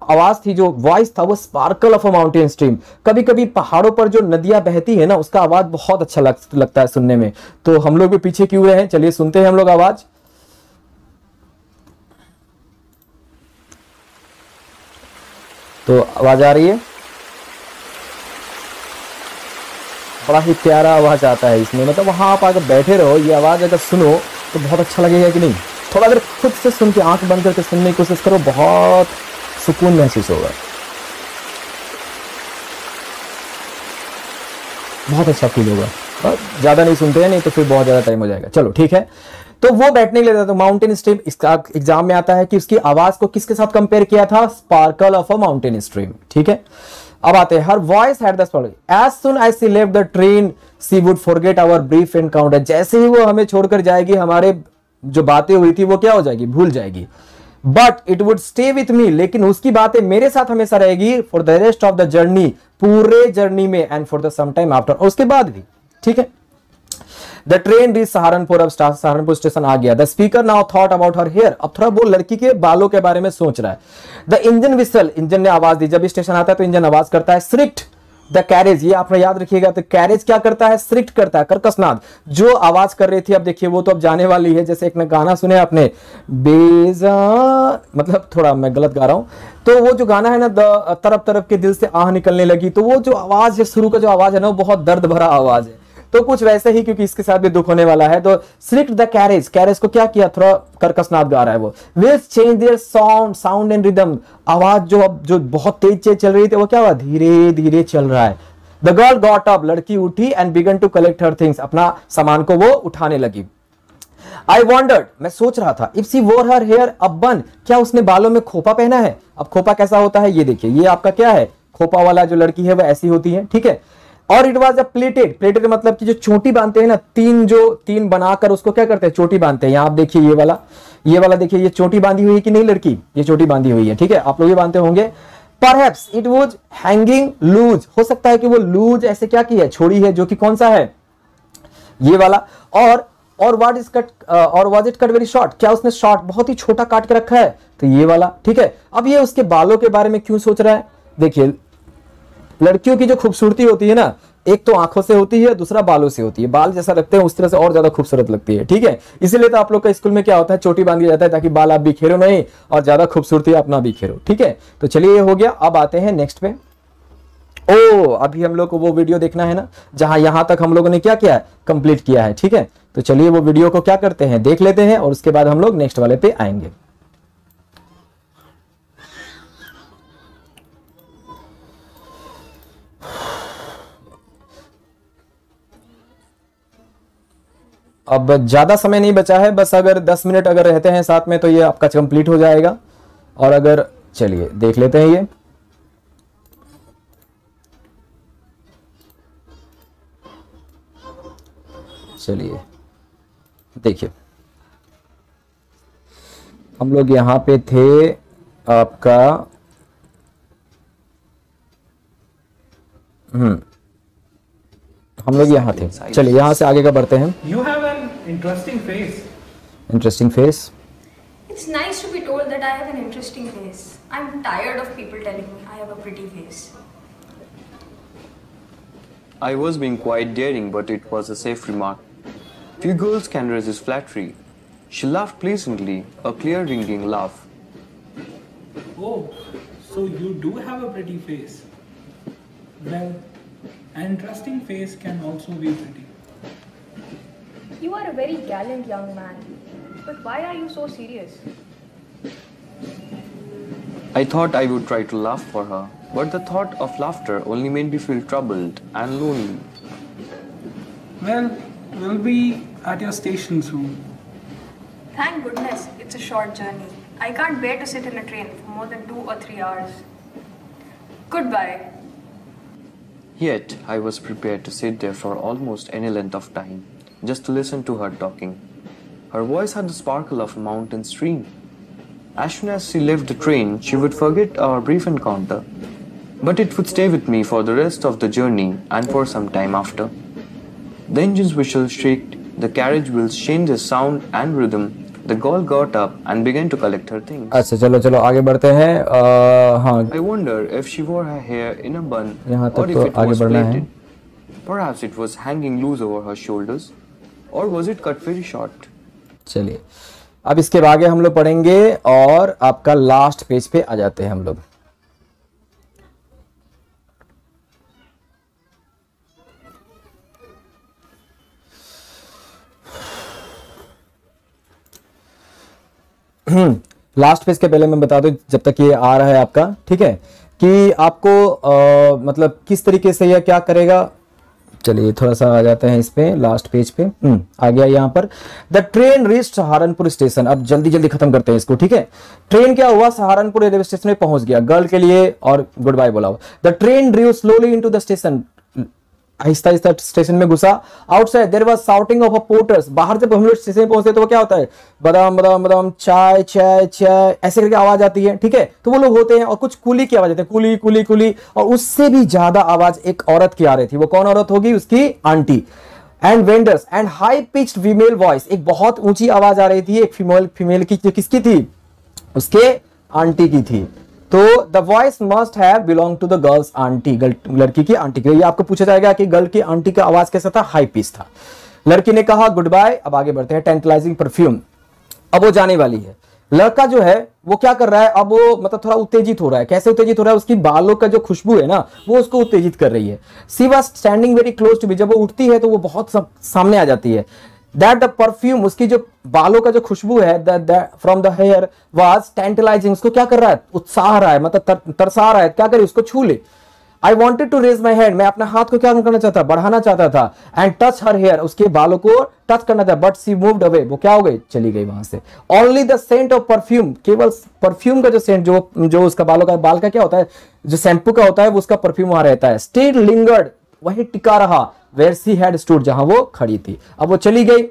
आवाज थी, जो वॉइस था, वो sparkle of a mountain stream. कभी कभी पहाड़ों पर जो नदियां बहती है ना, उसका आवाज बहुत अच्छा लगता है सुनने में। तो हम लोग भी पीछे क्यों रहे हैं, चलिए सुनते हैं हम लोग आवाज। तो आवाज आ रही है, बड़ा ही प्यारा आवाज आता है इसमें, मतलब वहां आप अगर बैठे रहो, ये आवाज अगर सुनो तो बहुत अच्छा लगेगा कि नहीं। थोड़ा अगर खुद से सुन के आंख बंद करके सुनने की कोशिश करो, बहुत सुकून महसूस होगा, बहुत अच्छा फील होगा। ज्यादा नहीं सुनते हैं, नहीं तो फिर बहुत ज्यादा टाइम हो जाएगा। चलो ठीक है, तो वो बैठने के लिए, तो माउंटेन स्ट्रीम इसका एग्जाम में आता है कि उसकी आवाज को किसके साथ कंपेयर किया था, sparkle of a mountain stream, ठीक है। अब आते हैं, her voice had the sparkle as soon as she left the train she would forget our brief encounter, जैसे ही वो हमें छोड़कर जाएगी, हमारे जो बातें हुई थी वो क्या हो जाएगी, भूल जाएगी। But it would stay with me, लेकिन उसकी बातें मेरे साथ हमेशा रहेगी, for the rest of the journey, पूरे जर्नी में, and for the some time after, उसके बाद भी, ठीक है। द ट्रेन रीच सहारनपुर, अब सहारनपुर स्टेशन आ गया। The speaker now thought about her hair, अब थोड़ा वो लड़की के बालों के बारे में सोच रहा है। द इंजन विसल, इंजन ने आवाज दी, जब स्टेशन आता है तो इंजन आवाज करता है। स्ट्रिक्ट द कैरेज, ये आपने याद रखिएगा, तो कैरेज क्या करता है, स्ट्रिक्ट करता है, कर्कशनाद। जो आवाज कर रही थी, अब देखिए वो तो अब जाने वाली है। जैसे एक गाना सुने आपने, बेजान, मतलब थोड़ा मैं गलत गा रहा हूं, तो वो जो गाना है ना, तरफ तरफ के दिल से आह निकलने लगी, तो वो जो आवाज है, शुरू का जो आवाज है ना, वो बहुत दर्द भरा आवाज है। तो कुछ वैसे ही, क्योंकि इसके साथ भी दुख होने वाला है। तो स्ट्रिक्ट द कैरेज, कैरेज को क्या किया, थोड़ा कर्कशनाद गा रहा है वो। Will change their sound and rhythm, आवाज जो बहुत तेज चल रही थी वो क्या हुआ, धीरे धीरे चल रहा है। द गर्ल गॉट अप, लड़की उठी, and began to collect her things, अपना सामान को वो उठाने लगी। I wondered, मैं सोच रहा था, if she wore her hair a bun, क्या उसने बालों में खोपा पहना है। अब खोपा कैसा होता है ये देखिए, ये आपका क्या है, खोपा वाला जो लड़की है वो ऐसी होती है, ठीक है। और it was a plated, plated मतलब कि जो चोटी बांधते हैं ना, तीन बनाकर उसको क्या करते हैं, चोटी बांधते हैं। यहाँ आप देखिए ये वाला देखिए, ये चोटी बांधी हुई है कि नहीं लड़की, ये चोटी बांधी हुई है, ठीक है, आप लोग ये बांधते होंगे। Perhaps it was hanging loose, हो सकता है कि वो लूज ऐसे क्या की है, छोड़ी है, जो कि कौन सा है, ये वाला। और वाट इज कट, और was it cut very short, क्या उसने शॉर्ट बहुत ही छोटा काट के रखा है, तो ये वाला, ठीक है। अब ये उसके बालों के बारे में क्यों सोच रहा है, देखिए लड़कियों की जो खूबसूरती होती है ना, एक तो आंखों से होती है, दूसरा बालों से होती है। बाल जैसा रखते हैं उस तरह से और ज्यादा खूबसूरत लगती है, ठीक है। इसीलिए तो आप लोग का स्कूल में क्या होता है, चोटी बांध दिया जाता है ताकि बाल आप बिखेरो नहीं और ज्यादा खूबसूरती अपना बिखेरो, ठीक है। तो चलिए ये हो गया, अब आते हैं नेक्स्ट पे। अभी हम लोग को वो वीडियो देखना है ना, जहां यहां तक हम लोगों ने क्या किया है, कंप्लीट किया है, ठीक है। तो चलिए वो वीडियो को क्या करते हैं, देख लेते हैं, और उसके बाद हम लोग नेक्स्ट वाले पे आएंगे। अब ज्यादा समय नहीं बचा है, बस अगर 10 मिनट अगर रहते हैं साथ में तो ये आपका कंप्लीट हो जाएगा। और अगर चलिए देख लेते हैं ये। चलिए देखिए, हम लोग यहां पे थे आपका, हम लोग यहाँ थे। चलिए यहाँ से आगे का बढ़ते हैं। You have an interesting face. Interesting face. It's nice to be told that I have an interesting face. I'm tired of people telling me I have a pretty face. I was being quite daring, but it was a safe remark. Few girls can resist flattery. She laughed pleasantly, a clear ringing laugh. Oh, so you do have a pretty face. Well, an interesting face can also be pretty. You are a very gallant young man. But why are you so serious? I thought I would try to laugh for her, but the thought of laughter only made me feel troubled and lonely. Well, we'll be at your station soon. Thank goodness it's a short journey. I can't bear to sit in a train for more than 2 or 3 hours. Goodbye. Yet I was prepared to sit there for almost any length of time, just to listen to her talking. Her voice had the sparkle of a mountain stream. As soon as she left the train, she would forget our brief encounter, but it would stay with me for the rest of the journey and for some time after. The engine's whistle shrieked, the carriage wheels changed their sound and rhythm. The girl got up and began to collect her things. अच्छा चलो आगे बढ़ते हैं। हाँ, I wonder if she wore her hair in a bun यहाँ or तक if तो it आगे was बढ़ना है। plaited. Perhaps it was hanging loose over her shoulders, or was it cut very short? चलिए अब इसके आगे हम लोग पढ़ेंगे और आपका लास्ट पेज पे आ जाते हैं हम लोग। लास्ट पेज के पहले मैं बता दूं, जब तक ये आ रहा है आपका, ठीक है, कि आपको मतलब किस तरीके से यह क्या करेगा। चलिए थोड़ा सा आ जाते हैं इस पे, लास्ट पेज पे आ गया यहाँ पर। The train reach Saharanpur station. अब जल्दी जल्दी खत्म करते हैं इसको, ठीक है। ट्रेन क्या हुआ, सहारनपुर रेलवे स्टेशन में पहुंच गया, गर्ल के लिए और गुड बाय बोला। The train drew slowly into the station, आहिस्ता आहिस्ता स्टेशन में घुसा। Outside there was shouting of a porters, बाहर जब हम लोग स्टेशन में पहुंचते तो वो क्या होता है, बादाम बादाम बादाम, चाय चाय चाय, ऐसे करके आवाज आती है, ठीक है। तो वो लोग होते हैं और कुछ कुली की आवाज आती है, कुली कुली कुली। और उससे भी ज्यादा आवाज एक औरत की आ रही थी, वो कौन औरत होगी, उसकी aunty. And vendors and high pitched female voice, एक बहुत ऊंची आवाज आ रही थी, एक फीमेल की, जो किसकी थी, उसके आंटी की थी। तो the voice must have belong to the girl's aunty, लड़की की आंटी की। ये आपको पूछा जाएगा कि गर्ल की आंटी का आवाज कैसा था, हाई पिच था। लड़की ने कहा गुड बाय। अब आगे बढ़ते हैं। टेंटलाइजिंग परफ्यूम, अब वो जाने वाली है। लड़का जो है वो क्या कर रहा है अब, वो मतलब थोड़ा उत्तेजित हो रहा है। कैसे उत्तेजित हो रहा है, उसकी बालों का जो खुशबू है ना वो उसको उत्तेजित कर रही है। She was standing very close to me, जब वो उठती है तो वो बहुत सामने आ जाती है। दैट द परफ्यूम, उसकी जो बालों का जो खुशबू है from the hair was tantalising, उसको क्या कर रहा है, उत्साह रहा है, मतलब तरसा रहा है, क्या करे, उसको छू ले। I wanted to raise my hand, मैं अपने हाथ को क्या करना चाहता, बढ़ाना चाहता था। एंड टच हर हेयर, उसके बालों को टच करना था, बट सी मूव्ड अवे, वो क्या हो गई, चली गई वहां से। Only the scent of perfume, केवल परफ्यूम का जो सेंट, जो उसका बाल का क्या होता है, जो शैम्पू का होता है, वो उसका परफ्यूम वहां रहता है। स्टिल लिंगर्ड, वही टिका रहा, वेयर सी हैड स्टूड, जहां वो खड़ी थी। अब वो चली गई।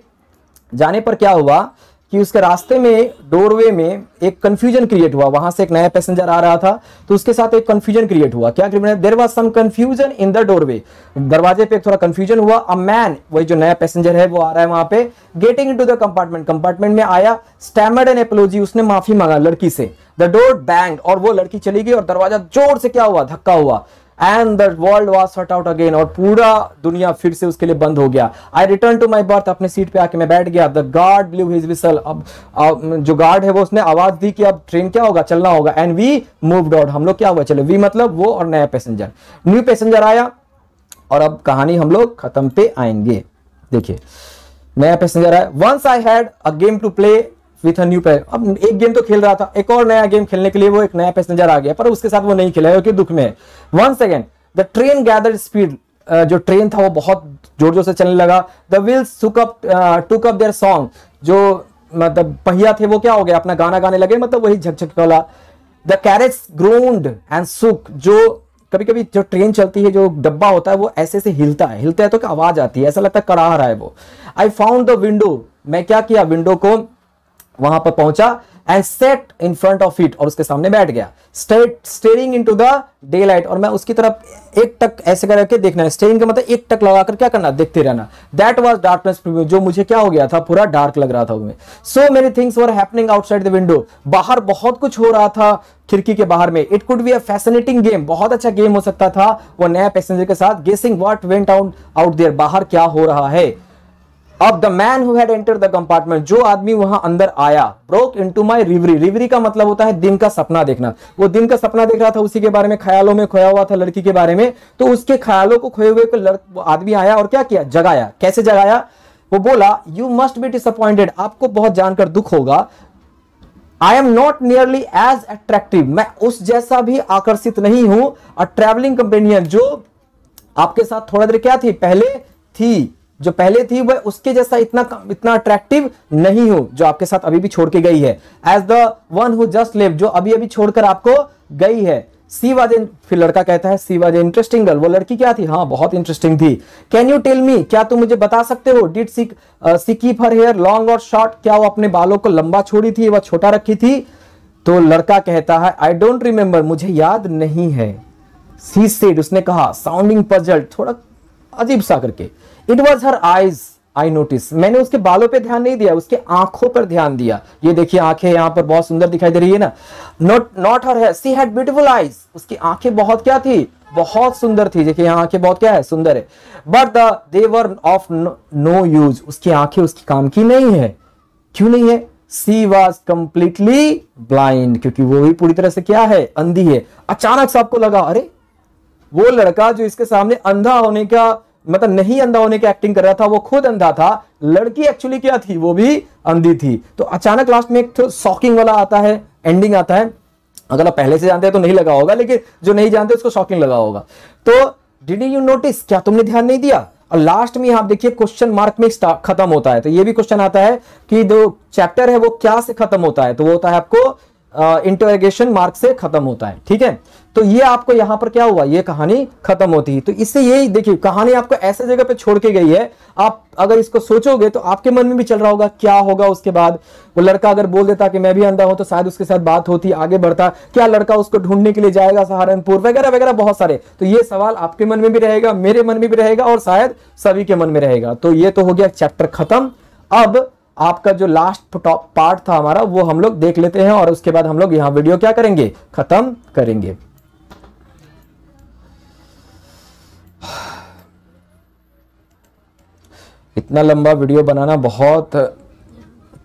जाने पर क्या हुआ कि उसके रास्ते में डोरवे में एक कंफ्यूजन क्रिएट हुआ। वहां से एक नया पैसेंजर आ रहा था तो उसके साथ एक कंफ्यूजन क्रिएट हुआ। क्या create, there was some confusion in the doorway, दरवाजे पे थोड़ा कंफ्यूजन हुआ। अ मैन, वही जो नया पैसेंजर है वो आ रहा है वहां पे, गेटिंग इनटू द कंपार्टमेंट में आया, स्टैमर्ड एन एपोलॉजी, उसने माफी मांगा लड़की से। द डोर बैंग्ड, और वो लड़की चली गई और दरवाजा जोर से क्या हुआ, धक्का हुआ। And the world was shut out again, और पूरा दुनिया फिर से उसके लिए बंद हो गया। आई रिटर्न टू माई बर्थ, अपने सीट पे आके मैं बैठ गया। The guard blue his whistle, अब जो गार्ड है वो उसने आवाज दी कि अब ट्रेन क्या होगा, चलना होगा। एंड वी मूव्ड आउट, हम लोग क्या हुआ, चले। वी मतलब वो और नया पैसेंजर, न्यू पैसेंजर आया। और अब कहानी हम लोग खत्म पे आएंगे। देखिए नया पैसेंजर आया। Once I had a game to play with a new passenger, अब एक गेम तो खेल रहा था, एक और नया गेम खेलने के लिए वो एक नया पैसेंजर आ गया, पर उसके साथ वो नहीं खेला क्योंकि दुख में है। Once again the train gathered speed, जो ट्रेन था वो बहुत जोर जोर से चलने लगा। The wheels took up their song, जो मतलब पहिया थे वो क्या हो गया, अपना गाना गाने लगे, मतलब वही झकझक वाला। द कैरेज ग्रोन्ड एंड सुक, जो कभी कभी जो ट्रेन चलती है, जो डब्बा होता है वो ऐसे से हिलता है तो क्या आवाज आती है, ऐसा लगता है कड़ा रहा है वो। आई फाउंड द विंडो, मैं क्या किया, विंडो को वहां पर पहुंचा। And set in front of it, और उसके सामने बैठ गया। Steering into the day light, और मैं उसकी तरफ एक टक ऐसे करके देखना है। स्टेरिंग का मतलब एक टक लगाकर क्या करना, देखते रहना। दैट वाज डार्कनेस, जो मुझे क्या हो गया था, पूरा डार्क लग रहा था उसमें। So many things were happening outside the window, बाहर बहुत कुछ हो रहा था खिड़की के बाहर में। It could be a fascinating game, बहुत अच्छा गेम हो सकता था वो नया पैसेंजर के साथ। गेसिंग व्हाट वेंट आउट देयर, बाहर क्या हो रहा है। अब the man who had entered the compartment, जो आदमी वहां अंदर आया, ब्रोक इनटू माय रिवरी, रिवरी का मतलब होता है दिन का सपना देखना। वो दिन का सपना देख रहा था, उसी के बारे में ख्यालों में खोया हुआ था, लड़की के बारे में। तो उसके ख्यालों को खोए हुए को आदमी आया और क्या किया, जगाया। कैसे जगाया, वो बोला, यू मस्ट बी डिसअपॉइंटेड, आपको बहुत जानकर दुख होगा। I am not nearly as attractive, मैं उस जैसा भी आकर्षित नहीं हूं। अ ट्रैवलिंग कंपेनियन, जो आपके साथ थोड़ा देर क्या थी, पहले थी, जो पहले थी वह उसके जैसा इतना अट्रैक्टिव नहीं हूं, जो आपके साथ अभी भी छोड़ के गई है। As the one who just leave, जो अभी अभी छोड़कर आपको गई है। सी वाज इन, फिर लड़का कहता है, सी वाज इंटरेस्टिंग गर्ल, वो लड़की क्या थी, हाँ बहुत इंटरेस्टिंग थी। कैन यू टेल मी, क्या तुम मुझे बता सकते हो, did she keep her hair long और शॉर्ट, क्या वो अपने बालों को लंबा छोड़ी थी व छोटा रखी थी। तो लड़का कहता है, आई डोंट रिमेंबर, मुझे याद नहीं है। सी सेड, उसने कहा, साउंडिंग पजल्ड, थोड़ा अजीब सा करके। It was her eyes I notice, मैंने उसके बालों पे ध्यान नहीं दिया, उसके आंखों पर ध्यान दिया। ये देखिए आंखें यहाँ पर बहुत सुंदर दिखाई दे रही है ना। नॉट हर है, सी हैड ब्यूटीफुल आईज, उसकी आंखें बहुत क्या थी, बहुत सुंदर थी। देखिए यहाँ आंखें बहुत क्या है, सुंदर है। But they were of no use, उसकी आंखें उसकी काम की नहीं है। क्यों नहीं है, सी वॉज कंप्लीटली ब्लाइंड, क्योंकि वो भी पूरी तरह से क्या है, अंधी है। अचानक से आपको लगा, अरे वो लड़का जो इसके सामने अंधा होने का मतलब नहीं अंधा होने की एक्टिंग कर रहा था, वो खुद अंधा था। लड़की एक्चुअली क्या थी, वो भी अंधी थी। तो अचानक लास्ट में एक तो शॉकिंग वाला आता है, एंडिंग आता है। अगर आप पहले से जानते हैं तो नहीं लगा होगा, लेकिन जो नहीं जानते उसको शॉकिंग लगा होगा। तो डिड यू नोटिस, क्या तुमने ध्यान नहीं दिया। और लास्ट में आप देखिए क्वेश्चन मार्क में खत्म होता है। तो ये भी क्वेश्चन आता है कि जो चैप्टर है वो क्या से खत्म होता है, तो वो होता है आपको इंटरोगेशन मार्क से खत्म होता है। ठीक है, तो ये आपको यहां पर क्या हुआ, ये कहानी खत्म होती है। तो इससे यही देखिए, कहानी आपको ऐसे जगह पे छोड़ के गई है। आप अगर इसको सोचोगे तो आपके मन में भी चल रहा होगा क्या होगा उसके बाद। वो लड़का अगर बोल देता कि मैं भी अंधा हूं, तो शायद उसके साथ बात होती, आगे बढ़ता। क्या लड़का उसको ढूंढने के लिए जाएगा सहारनपुर, वगैरह वगैरह बहुत सारे। तो ये सवाल आपके मन में भी रहेगा, मेरे मन में भी रहेगा, और शायद सभी के मन में रहेगा। तो ये तो हो गया चैप्टर खत्म। अब आपका जो लास्ट पार्ट था हमारा, वो हम लोग देख लेते हैं, और उसके बाद हम लोग यहां वीडियो क्या करेंगे, खत्म करेंगे। इतना लंबा वीडियो बनाना बहुत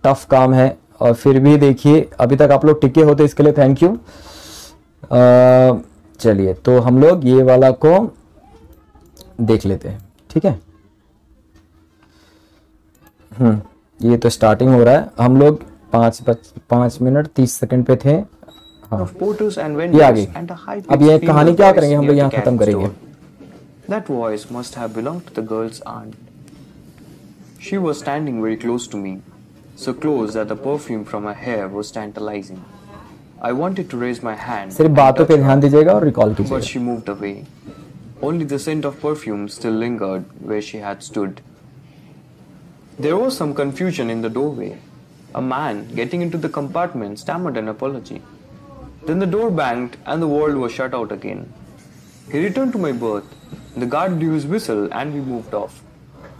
टफ काम है, और फिर भी देखिए अभी तक आप लोग टिके होते इसके लिए थैंक यू। चलिए तो हम लोग ये वाला को देख लेते हैं, ठीक है। ये तो स्टार्टिंग हो रहा है, हम लोग 5 मिनट 30 सेकंड पे थे। हाँ of porters and ये vendors आगे। and a high-pitched अब ये female कहानी क्या voice करेंगे हम near लोग, the यहाँ खत्म carriage करेंगे। door. That voice must have belonged to the girl's aunt. She was standing very close to me, so close that the perfume from her hair was tantalizing. I wanted to raise my hand सिर्फ and बातों पे touch ध्यान her, दीजिएगा और recall but कीजिएगा। she moved away. Only the scent of perfume still lingered where she had stood. There was some confusion in the doorway. A man getting into the compartment stammered an apology. Then the door banged and the world was shut out again. He returned to my berth. The guard blew his whistle and we moved off.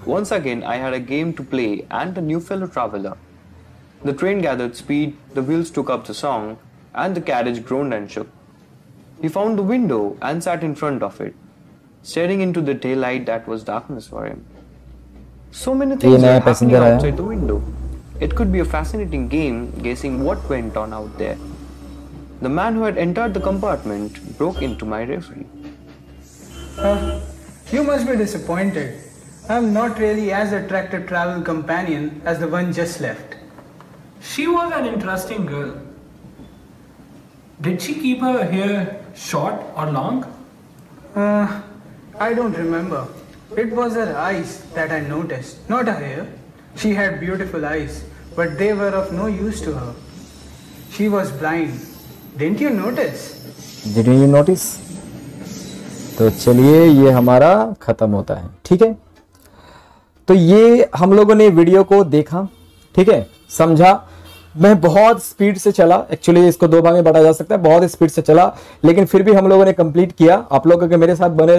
Once again I had a game to play and a new fellow traveler. The train gathered speed, the wheels took up the song, and the carriage groaned and shook. He found the window and sat in front of it, staring into the daylight that was darkness for him. So many things were नया happening passenger आया। outside the window. It could be a fascinating game guessing what went on out there. The man who had entered the compartment broke into my reverie. You must be disappointed. I'm not really as attractive travel companion as the one just left. She was an interesting girl. Did she keep her hair short or long? I don't remember. It was her eyes that I noticed, not her hair. She had beautiful eyes, but they were of no use to her. She was blind. Didn't you notice? Didn't you notice? तो चलिए ये हमारा खत्म होता है, ठीक है। तो ये हम लोगों ने वीडियो को देखा, ठीक है, समझा। मैं बहुत स्पीड से चला, एक्चुअली इसको 2 भाग में बांटा जा सकता है, बहुत स्पीड से चला, लेकिन फिर भी हम लोगों ने कंप्लीट किया। आप लोग अगर मेरे साथ बने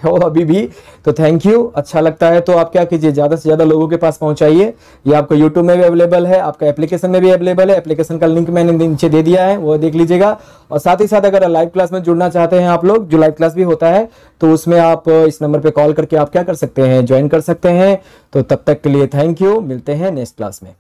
हो अभी भी तो थैंक यू। अच्छा लगता है तो आप क्या कीजिए, ज़्यादा से ज़्यादा लोगों के पास पहुंचाइए। ये आपका यूट्यूब में भी अवेलेबल है, आपका एप्लीकेशन में भी अवेलेबल है। एप्लीकेशन का लिंक मैंने नीचे दे दिया है, वो देख लीजिएगा। और साथ ही साथ अगर लाइव क्लास में जुड़ना चाहते हैं आप लोग, जो लाइव क्लास भी होता है, तो उसमें आप इस नंबर पर कॉल करके आप क्या कर सकते हैं, ज्वाइन कर सकते हैं। तो तब तक के लिए थैंक यू, मिलते हैं नेक्स्ट क्लास में।